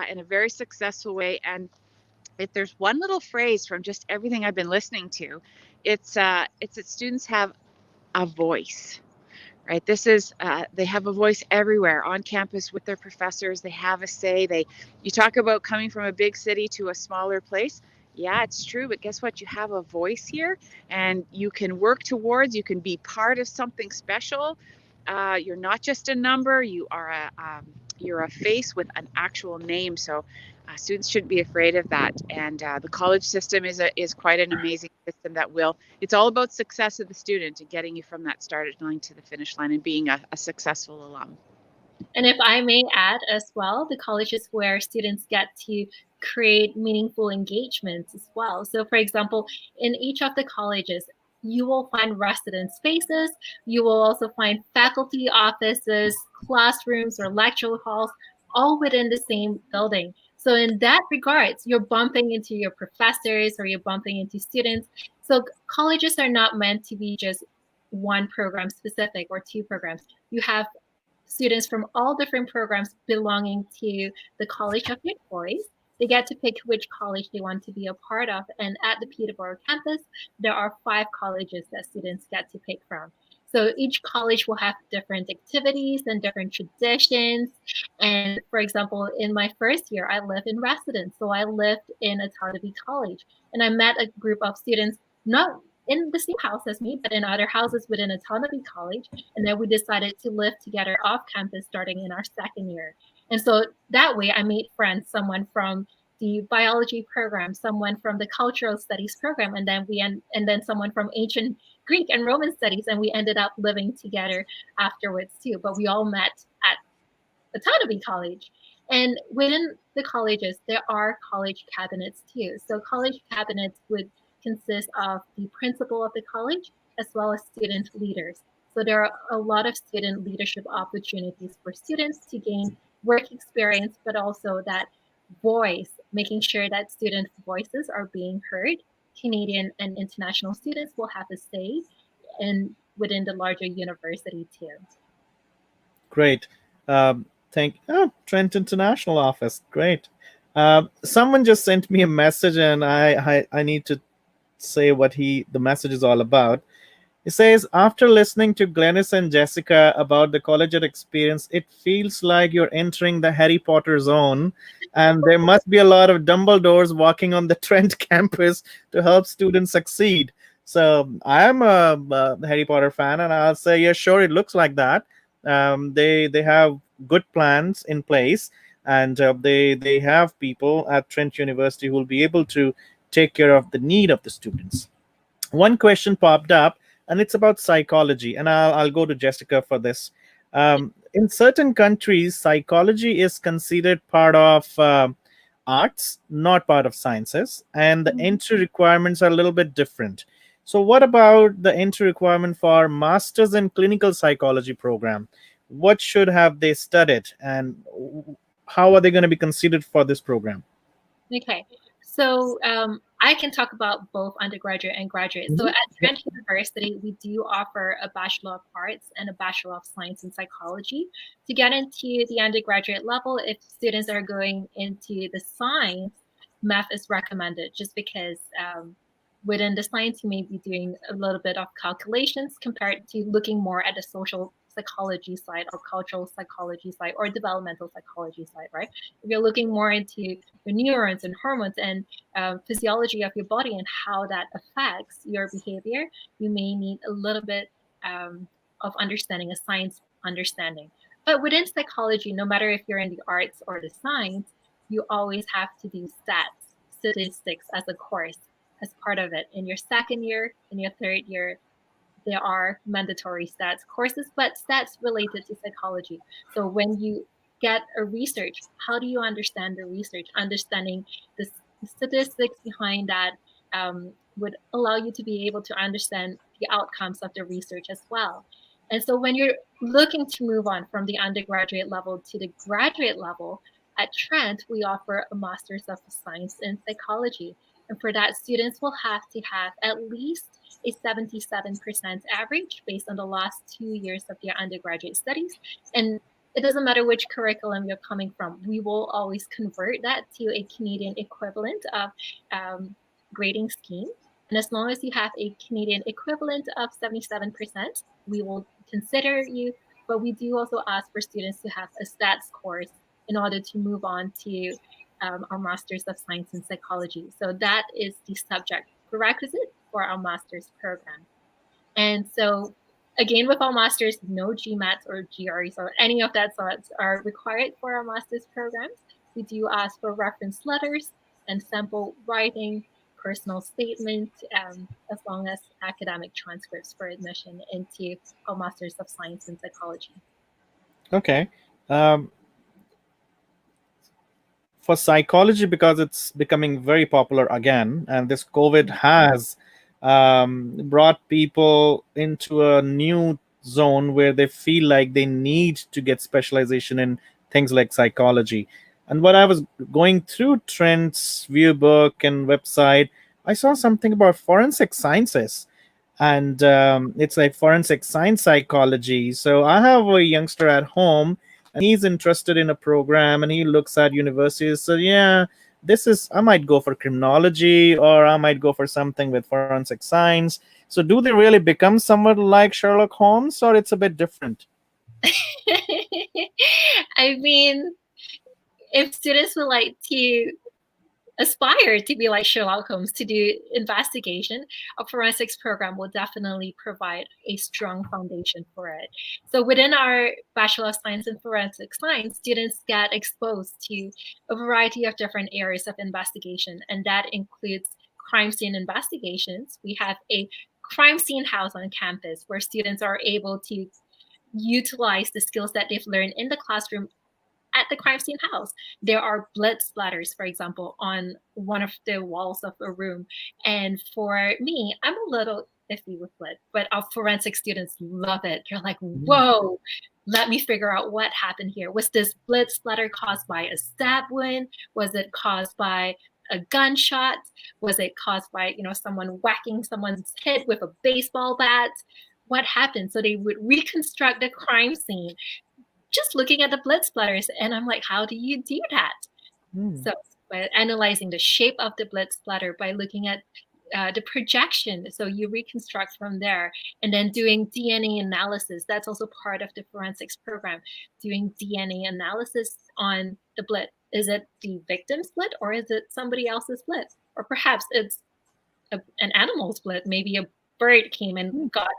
in a very successful way. And if there's one little phrase from just everything I've been listening to, it's that students have a voice. right? This is, they have a voice everywhere on campus with their professors. They have a say. You talk about coming from a big city to a smaller place. Yeah, it's true, but guess what? You have a voice here, and you can work towards, you can be part of something special. You're not just a number, you're a face with an actual name. So students shouldn't be afraid of that. And the college system is quite an amazing system it's all about success of the student and getting you from that starting line to the finish line and being a successful alum. And if I may add as well, the colleges where students get to create meaningful engagements as well. So for example, in each of the colleges, you will find resident spaces, you will also find faculty offices, classrooms, or lecture halls, all within the same building. So in that regards, you're bumping into your professors or you're bumping into students. So colleges are not meant to be just one program specific or two programs. You have students from all different programs belonging to the college of their choice. They get to pick which college they want to be a part of. And at the Peterborough campus, there are 5 colleges that students get to pick from. So each college will have different activities and different traditions. And for example, in my first year, I lived in residence. So I lived in Otonabee College. And I met a group of students, not in the same house as me, but in other houses within Otonabee College. And then we decided to live together off campus starting in our second year. And so that way I made friends, someone from the biology program, someone from the cultural studies program, and then someone from ancient Greek and Roman studies, and we ended up living together afterwards too. But we all met at Otonabee College. And within the colleges, there are college cabinets too. So college cabinets would consist of the principal of the college as well as student leaders. So there are a lot of student leadership opportunities for students to gain work experience, but also that voice, making sure that student voices are being heard. Canadian and international students will have a say within the larger university too. Great. Trent International Office. Great. Someone just sent me a message, and I need to say what the message is all about. It says, after listening to Glennice and Jessica about the collegiate experience, it feels like you're entering the Harry Potter zone, and there must be a lot of Dumbledores walking on the Trent campus to help students succeed. So I'm a Harry Potter fan, and I'll say, yeah, sure, it looks like that. They have good plans in place, and they have people at Trent University who will be able to take care of the need of the students. One question popped up, and it's about psychology, and I'll go to Jessica for this. In certain countries, psychology is considered part of arts, not part of sciences, and the entry requirements are a little bit different. So what about the entry requirement for masters in clinical psychology program? What should have they studied, and how are they going to be considered for this program? Okay, so I can talk about both undergraduate and graduate. So Mhm. at Trent University, we do offer a Bachelor of Arts and a Bachelor of Science in Psychology. To get into the undergraduate level, if students are going into the science, math is recommended just because within the science, you may be doing a little bit of calculations compared to looking more at the social psychology side or cultural psychology side or developmental psychology side, right? If you're looking more into your neurons and hormones and physiology of your body and how that affects your behavior, you may need a little bit of understanding, a science understanding. But within psychology, no matter if you're in the arts or the science, you always have to do statistics as a course, as part of it. In your second year, in your third year, there are mandatory stats courses, but stats related to psychology. So when you get a research, how do you understand the research? Understanding the statistics behind that would allow you to be able to understand the outcomes of the research as well. And so when you're looking to move on from the undergraduate level to the graduate level, at Trent, we offer a Master's of Science in Psychology. And for that, students will have to have at least a 77% average based on the last 2 years of their undergraduate studies. And it doesn't matter which curriculum you're coming from, we will always convert that to a Canadian equivalent of grading scheme. And as long as you have a Canadian equivalent of 77%, we will consider you. But we do also ask for students to have a stats course in order to move on to our Masters of Science in Psychology. So that is the subject prerequisite for our master's program. And so again, with our masters, no GMATs or GREs or any of that sorts are required for our master's programs. We do ask for reference letters and sample writing, personal statement, as long as academic transcripts for admission into our Masters of Science in Psychology. Okay. Um, for psychology, because it's becoming very popular again, and this COVID has brought people into a new zone where they feel like they need to get specialization in things like psychology. And what I was going through Trent's view book and website, I saw something about forensic sciences, and it's like forensic science psychology. So I have a youngster at home, and he's interested in a program, and he looks at universities. So yeah, this is, I might go for criminology, or I might go for something with forensic science. So do they really become somewhat like Sherlock Holmes, or it's a bit different? I mean, if students would like to aspire to be like Sherlock Holmes, to do investigation, a forensics program will definitely provide a strong foundation for it. So within our Bachelor of Science in Forensic Science, students get exposed to a variety of different areas of investigation, and that includes crime scene investigations. We have a crime scene house on campus where students are able to utilize the skills that they've learned in the classroom at the crime scene house. There are blood splatters, for example, on one of the walls of a room. And for me, I'm a little iffy with blood, but our forensic students love it. They're like, Mhm. whoa, let me figure out what happened here. Was this blood splatter caused by a stab wound? Was it caused by a gunshot? Was it caused by, someone whacking someone's head with a baseball bat? What happened? So they would reconstruct the crime scene just looking at the blood splatters, and I'm like, how do you do that? Hmm. So by analyzing the shape of the blood splatter, by looking at the projection, so you reconstruct from there, and then doing DNA analysis. That's also part of the forensics program, doing DNA analysis on the blood. Is it the victim's blood, or is it somebody else's blood? Or perhaps it's an animal's blood. Maybe a bird came and got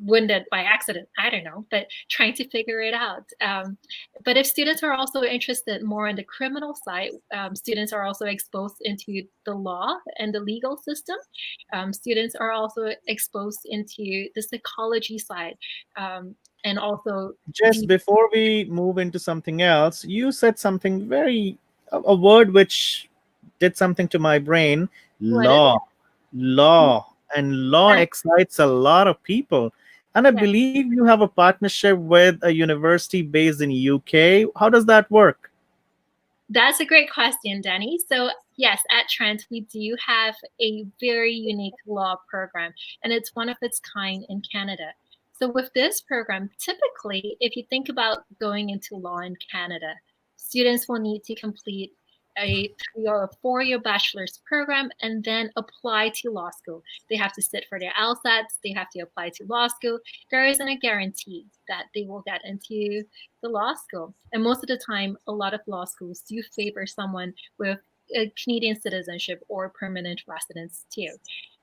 wounded by accident. I don't know, but trying to figure it out. But if students are also interested more on the criminal side, students are also exposed into the law and the legal system. Students are also exposed into the psychology side, and also Just the before we move into something else, you said something very, a word which did something to my brain: what is law. Law. And law that? excites a lot of people. And I Yeah. believe you have a partnership with a university based in UK. How does that work? That's a great question, Danny. So, yes, at Trent, we do have a very unique law program, and it's one of its kind in Canada. So, with this program, typically, if you think about going into law in Canada, students will need to complete a 3 or 4 year bachelor's program and then apply to law school. They have to sit for their LSATs, they have to apply to law school. There isn't a guarantee that they will get into the law school. And most of the time, a lot of law schools do favor someone with a Canadian citizenship or permanent residence too.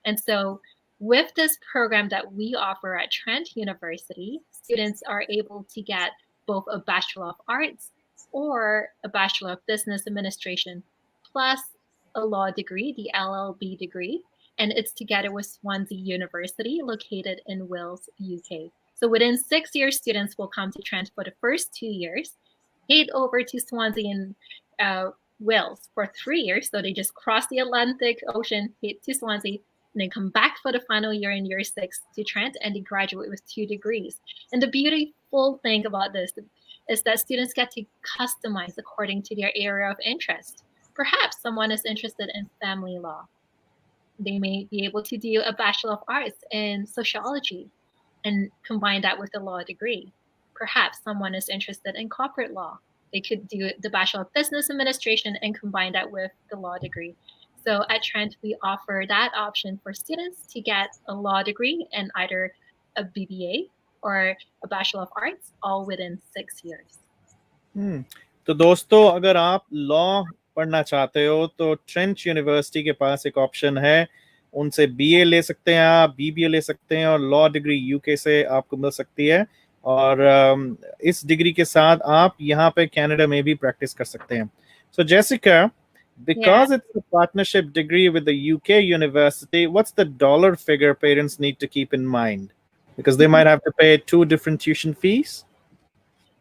And so, with this program that we offer at Trent University, students are able to get both a Bachelor of Arts or a Bachelor of Business Administration plus a law degree, the LLB degree. And it's together with Swansea University, located in Wales, UK. So within 6 years, students will come to Trent for the first 2 years, head over to Swansea in Wales for 3 years. So they just cross the Atlantic Ocean, head to Swansea, and then come back for the final year in year 6 to Trent, and they graduate with 2 degrees. And the beautiful thing about this is that students get to customize according to their area of interest. Perhaps someone is interested in family law. They may be able to do a Bachelor of Arts in sociology and combine that with a law degree. Perhaps someone is interested in corporate law. They could do the Bachelor of Business Administration and combine that with the law degree. So at Trent, we offer that option for students to get a law degree in either a BBA or a Bachelor of Arts, all within 6 years. तो दोस्तों अगर आप law पढ़ना चाहते हो तो Trent University के पास एक ऑप्शन है, उनसे बीए ले सकते हैं, आप बीबीए ले सकते हैं और लॉ डिग्री यूके से आपको मिल सकती है और इस डिग्री के साथ आप यहाँ पे कनाडा में भी प्रैक्टिस कर सकते हैं. So Jessica, because it's a partnership degree with the UK university, what's the dollar figure parents need to keep in mind? Because they might have to pay 2 different tuition fees.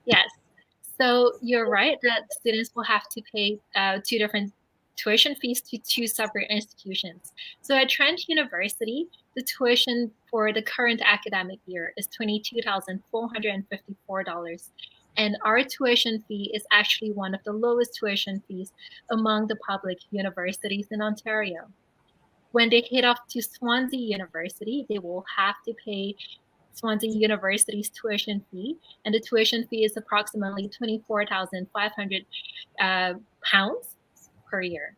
Yes. So you're right that students will have to pay 2 different tuition fees to 2 separate institutions. So at Trent University, the tuition for the current academic year is $22,454. And our tuition fee is actually one of the lowest tuition fees among the public universities in Ontario. When they head off to Swansea University, they will have to pay Swansea University's tuition fee, and the tuition fee is approximately £24,500 pounds per year.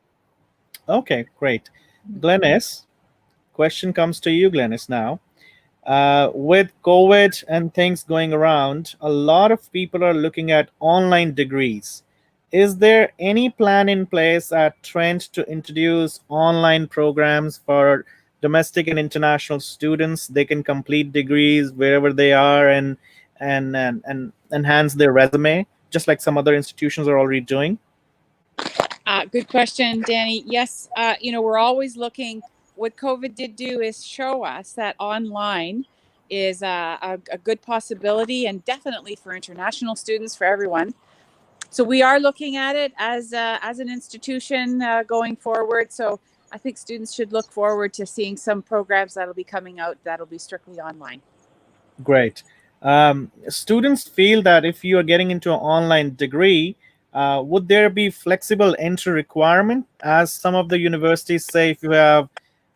Okay, great. Glennice, question comes to you, Glennice, now. With COVID and things going around, a lot of people are looking at online degrees. Is there any plan in place at Trent to introduce online programs for domestic and international students? They can complete degrees wherever they are and enhance their resume, just like some other institutions are already doing. Good question, Danny. Yes, we're always looking. What COVID did do is show us that online is a good possibility, and definitely for international students, for everyone. So we are looking at it as an institution going forward. So I think students should look forward to seeing some programs that'll be coming out that'll be strictly online. Great. Students feel that if you are getting into an online degree, would there be flexible entry requirement? As some of the universities say, if you have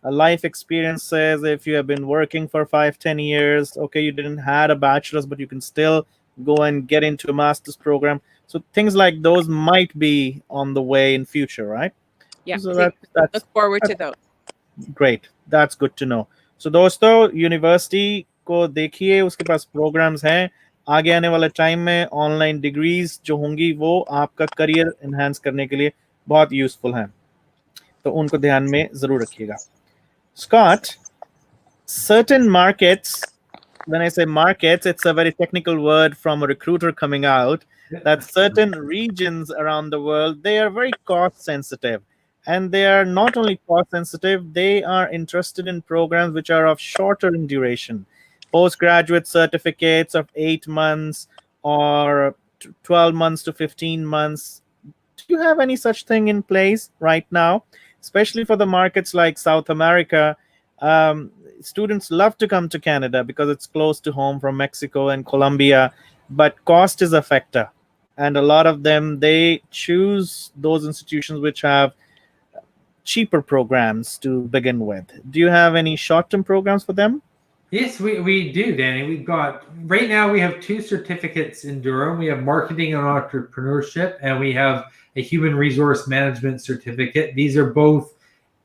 life experiences, if you have been working for 5-10 years, okay, you didn't had a bachelor's, but you can still go and get into a master's program. So things like those might be on the way in future, right? Yeah, so look forward to those. Great, that's good to know. So दोस्तों, university को देखिए, उसके पास programmes हैं. आगे आने वाले time में online degrees जो होंगी वो आपका करियर एनहांस करने के लिए बहुत यूजफुल हैं, तो उनको ध्यान में जरूर रखिएगा. Scott, certain markets, when I say markets, it's a very technical word from a recruiter coming out, that certain regions around the world, they are very cost sensitive. And they are not only cost sensitive, they are interested in programs which are of shorter in duration. Postgraduate certificates of 8 months or 12 months to 15 months. Do you have any such thing in place right now? Especially for the markets like South America, students love to come to Canada because it's close to home from Mexico and Colombia, but cost is a factor. And a lot of them, they choose those institutions which have cheaper programs to begin with. Do you have any short-term programs for them? Yes, we do, Danny. We've got, right now we have 2 certificates in Durham. We have marketing and entrepreneurship, and we have a human resource management certificate. These are both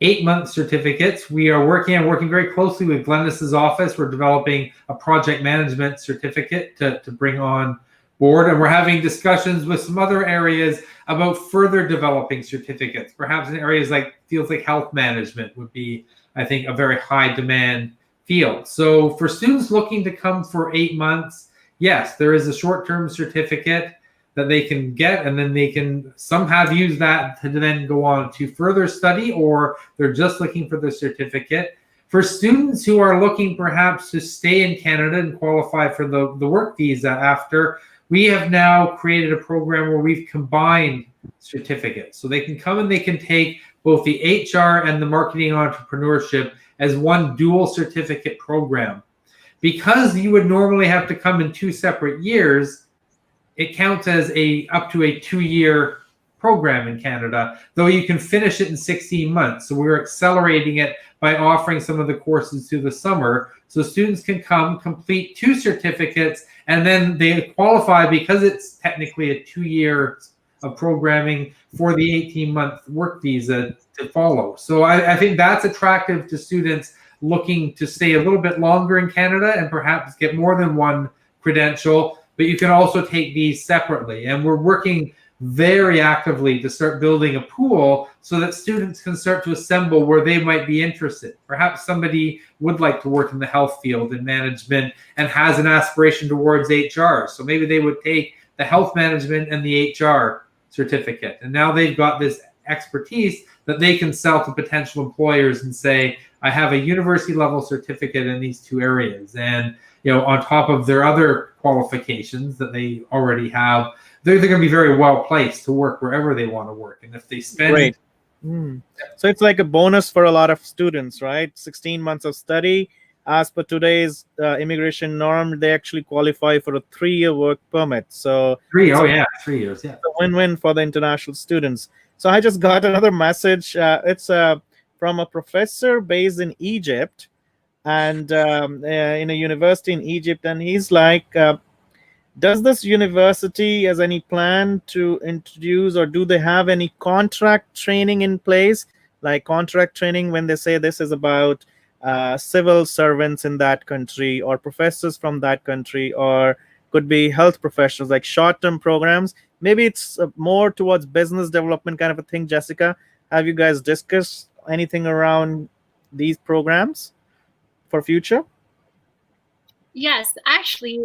8-month certificates. We are working very closely with Glennice's office. We're developing a project management certificate to bring on board, and we're having discussions with some other areas about further developing certificates. Perhaps in areas like fields like health management would be, I think, a very high demand field. So for students looking to come for 8 months, yes, there is a short-term certificate that they can get, and then they can, some have used that to then go on to further study, or they're just looking for the certificate. For students who are looking perhaps to stay in Canada and qualify for the work visa after, we have now created a program where we've combined certificates. So they can come and they can take both the HR and the marketing entrepreneurship as one dual certificate program. Because you would normally have to come in 2 separate years, it counts as up to a 2-year program in Canada, though you can finish it in 16 months. So we're accelerating it by offering some of the courses through the summer. So students can come, complete 2 certificates, and then they qualify because it's technically a 2 years of programming for the 18-month work visa to follow. So I think that's attractive to students looking to stay a little bit longer in Canada and perhaps get more than one credential, but you can also take these separately. And we're working very actively to start building a pool so that students can start to assemble where they might be interested. Perhaps somebody would like to work in the health field and management and has an aspiration towards HR. So maybe they would take the health management and the HR certificate. And now they've got this expertise that they can sell to potential employers and say, I have a university level certificate in these two areas. And on top of their other qualifications that they already have, they're going to be very well placed to work wherever they want to work. And if they spend Great. So it's like a bonus for a lot of students, right? 16 months of study. As per today's immigration norm, they actually qualify for a 3-year work permit. So 3 years, yeah. It's a win-win for the international students. So I just got another message. It's from a professor based in Egypt, and in a university in Egypt, and he's like, does this university has any plan to introduce, or do they have any contract training in place, like contract training when they say this is about civil servants in that country or professors from that country, or could be health professionals, like short-term programs? Maybe it's more towards business development kind of a thing. Jessica, have you guys discussed anything around these programs for future? Yes, actually,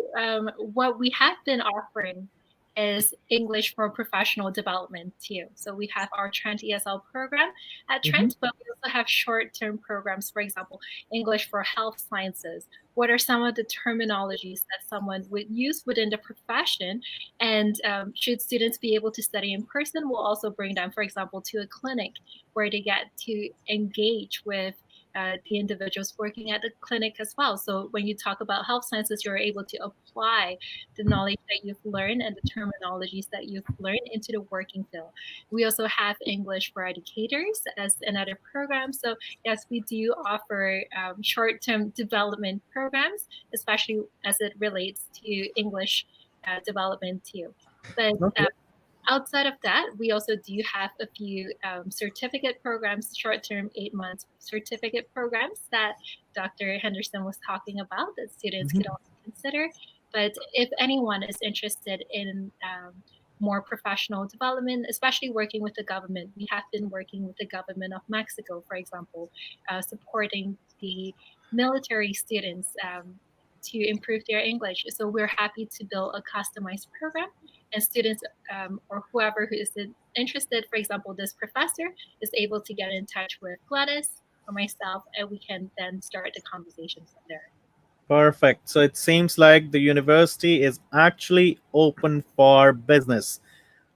what we have been offering is English for professional development too. So we have our Trent ESL program at Trent, but we also have short-term programs, for example, English for health sciences. What are some of the terminologies that someone would use within the profession? And should students be able to study in person, we'll also bring them, for example, to a clinic where they get to engage with the individuals working at the clinic as well. So when you talk about health sciences, you're able to apply the knowledge that you've learned and the terminologies that you've learned into the working field. We also have English for educators as another program. So yes, we do offer short-term development programs, especially as it relates to English development too. But outside of that, we also do have a few certificate programs, short-term 8-month certificate programs that Dr. Henderson was talking about that students could also consider. But if anyone is interested in more professional development, especially working with the government, we have been working with the government of Mexico, for example, supporting the military students to improve their English. So we're happy to build a customized program, and students or whoever who is interested, for example, this professor is able to get in touch with Glennice or myself, and we can then start the conversation from there. Perfect. So it seems like the university is actually open for business,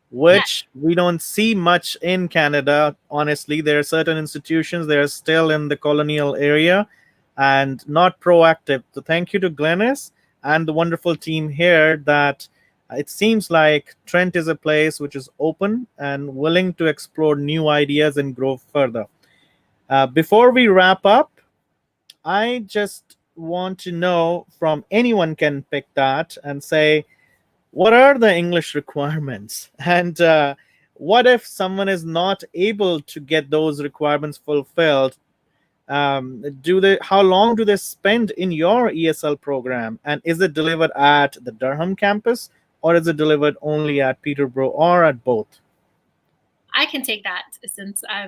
which we don't see much in Canada. Honestly, there are certain institutions that are still in the colonial area and not proactive. So thank you to Glennice and the wonderful team here that it seems like Trent is a place which is open and willing to explore new ideas and grow further. Before we wrap up, I just want to know from anyone can pick that and say, what are the English requirements? And what if someone is not able to get those requirements fulfilled? How long do they spend in your ESL program? And is it delivered at the Durham campus, or is it delivered only at Peterborough, or at both? I can take that since I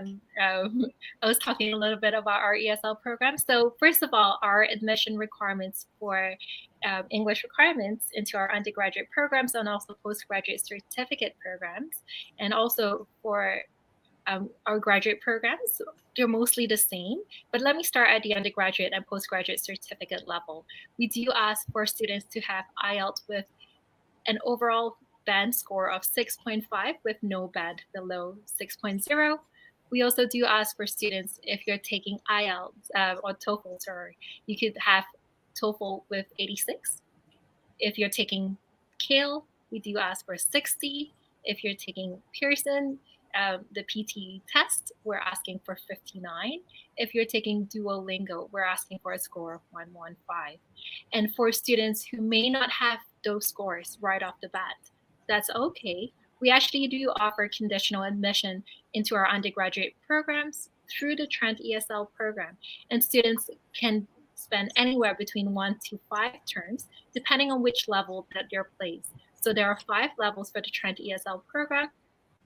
was talking a little bit about our ESL program. So first of all, our admission requirements for English requirements into our undergraduate programs and also postgraduate certificate programs, and also for our graduate programs, they're mostly the same. But let me start at the undergraduate and postgraduate certificate level. We do ask for students to have IELTS with an overall band score of 6.5 with no band below 6.0. We also do ask for students, if you're taking IELTS or TOEFL, sorry, you could have TOEFL with 86. If you're taking CALE, we do ask for 60. If you're taking Pearson, the PT test, we're asking for 59. If you're taking Duolingo, we're asking for a score of 115. And for students who may not have those scores right off the bat, that's okay. We actually do offer conditional admission into our undergraduate programs through the Trent ESL program, and students can spend anywhere between 1 to 5 terms, depending on which level that they're placed. So there are 5 levels for the Trent ESL program,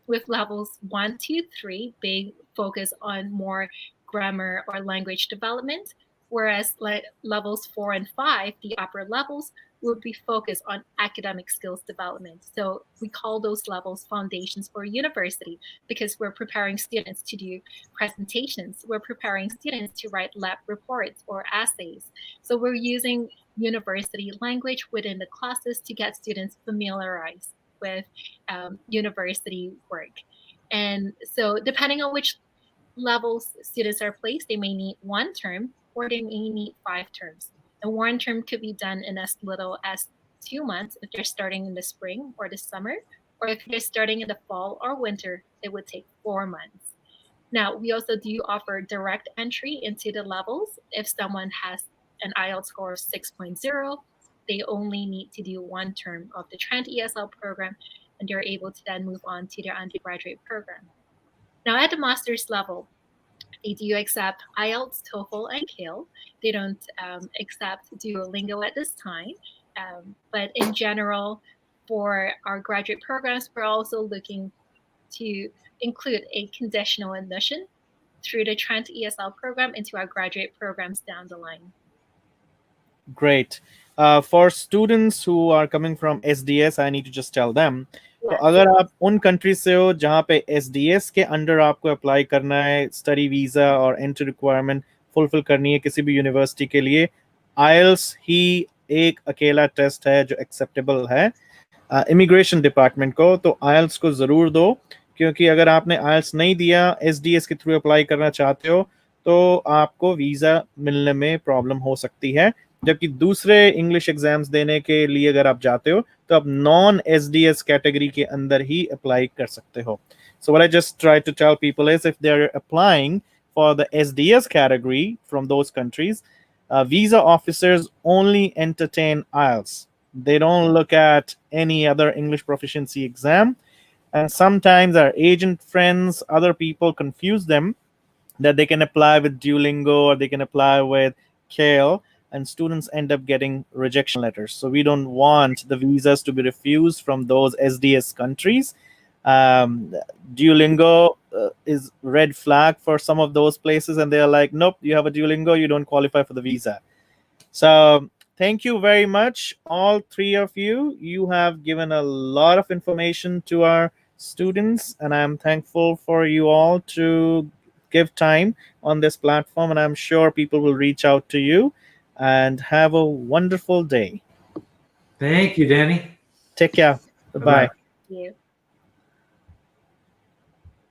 with levels 1 to 3 big focus on more grammar or language development, whereas levels 4 and 5, the upper levels, would be focused on academic skills development. So we call those levels foundations for university, because we're preparing students to do presentations. We're preparing students to write lab reports or essays. So we're using university language within the classes to get students familiarized with university work. And so depending on which levels students are placed, they may need 1 term or they may need 5 terms. And 1 term could be done in as little as 2 months if they're starting in the spring or the summer, or if they're starting in the fall or winter, it would take 4 months. Now, we also do offer direct entry into the levels. If someone has an IELTS score of 6.0, they only need to do 1 term of the Trent ESL program, and they're able to then move on to their undergraduate program. Now, at the master's level, they do accept IELTS, TOEFL, and CALE. They don't accept Duolingo at this time. But in general, for our graduate programs, we're also looking to include a conditional admission through the Trent ESL program into our graduate programs down the line. Great. For students who are coming from SDS, I need to just tell them. तो Yes. अगर आप उन country से हो जहाँ पे SDS के under आपको अप्लाई करना है, स्टडी वीज़ा और एंट्री रिक्वायरमेंट फुलफिल करनी है किसी भी यूनिवर्सिटी के लिए, आइल्स ही एक अकेला टेस्ट है जो एक्सेप्टेबल है इमिग्रेशन डिपार्टमेंट को. तो आइल्स को ज़रूर दो, क्योंकि अगर आपने आइल्स नहीं दिया, SDS के थ्रू अप्लाई करना चाहते हो, तो आपको वीज़ा मिलने में प्रॉब्लम हो सकती है. जबकि दूसरे इंग्लिश एग्जाम्स देने के लिए अगर आप जाते हो तो आप नॉन SDS कैटेगरी के अंदर ही अप्लाई कर सकते हो. So what I just try to tell people is, if they're applying for the SDS category from those countries, visa officers only entertain IELTS. They don't look at any other English proficiency exam. And sometimes our agent friends, other people confuse them that they can apply with Duolingo or they can apply with Kale, and students end up getting rejection letters. So we don't want the visas to be refused from those SDS countries. Duolingo is red flag for some of those places, and they're like, nope, you have a Duolingo, you don't qualify for the visa. So thank you very much, all 3 of you. You have given a lot of information to our students, and I'm thankful for you all to give time on this platform, and I'm sure people will reach out to you. And have a wonderful day. Thank you, Danny. Take care. Bye-bye. Bye-bye. Thank you.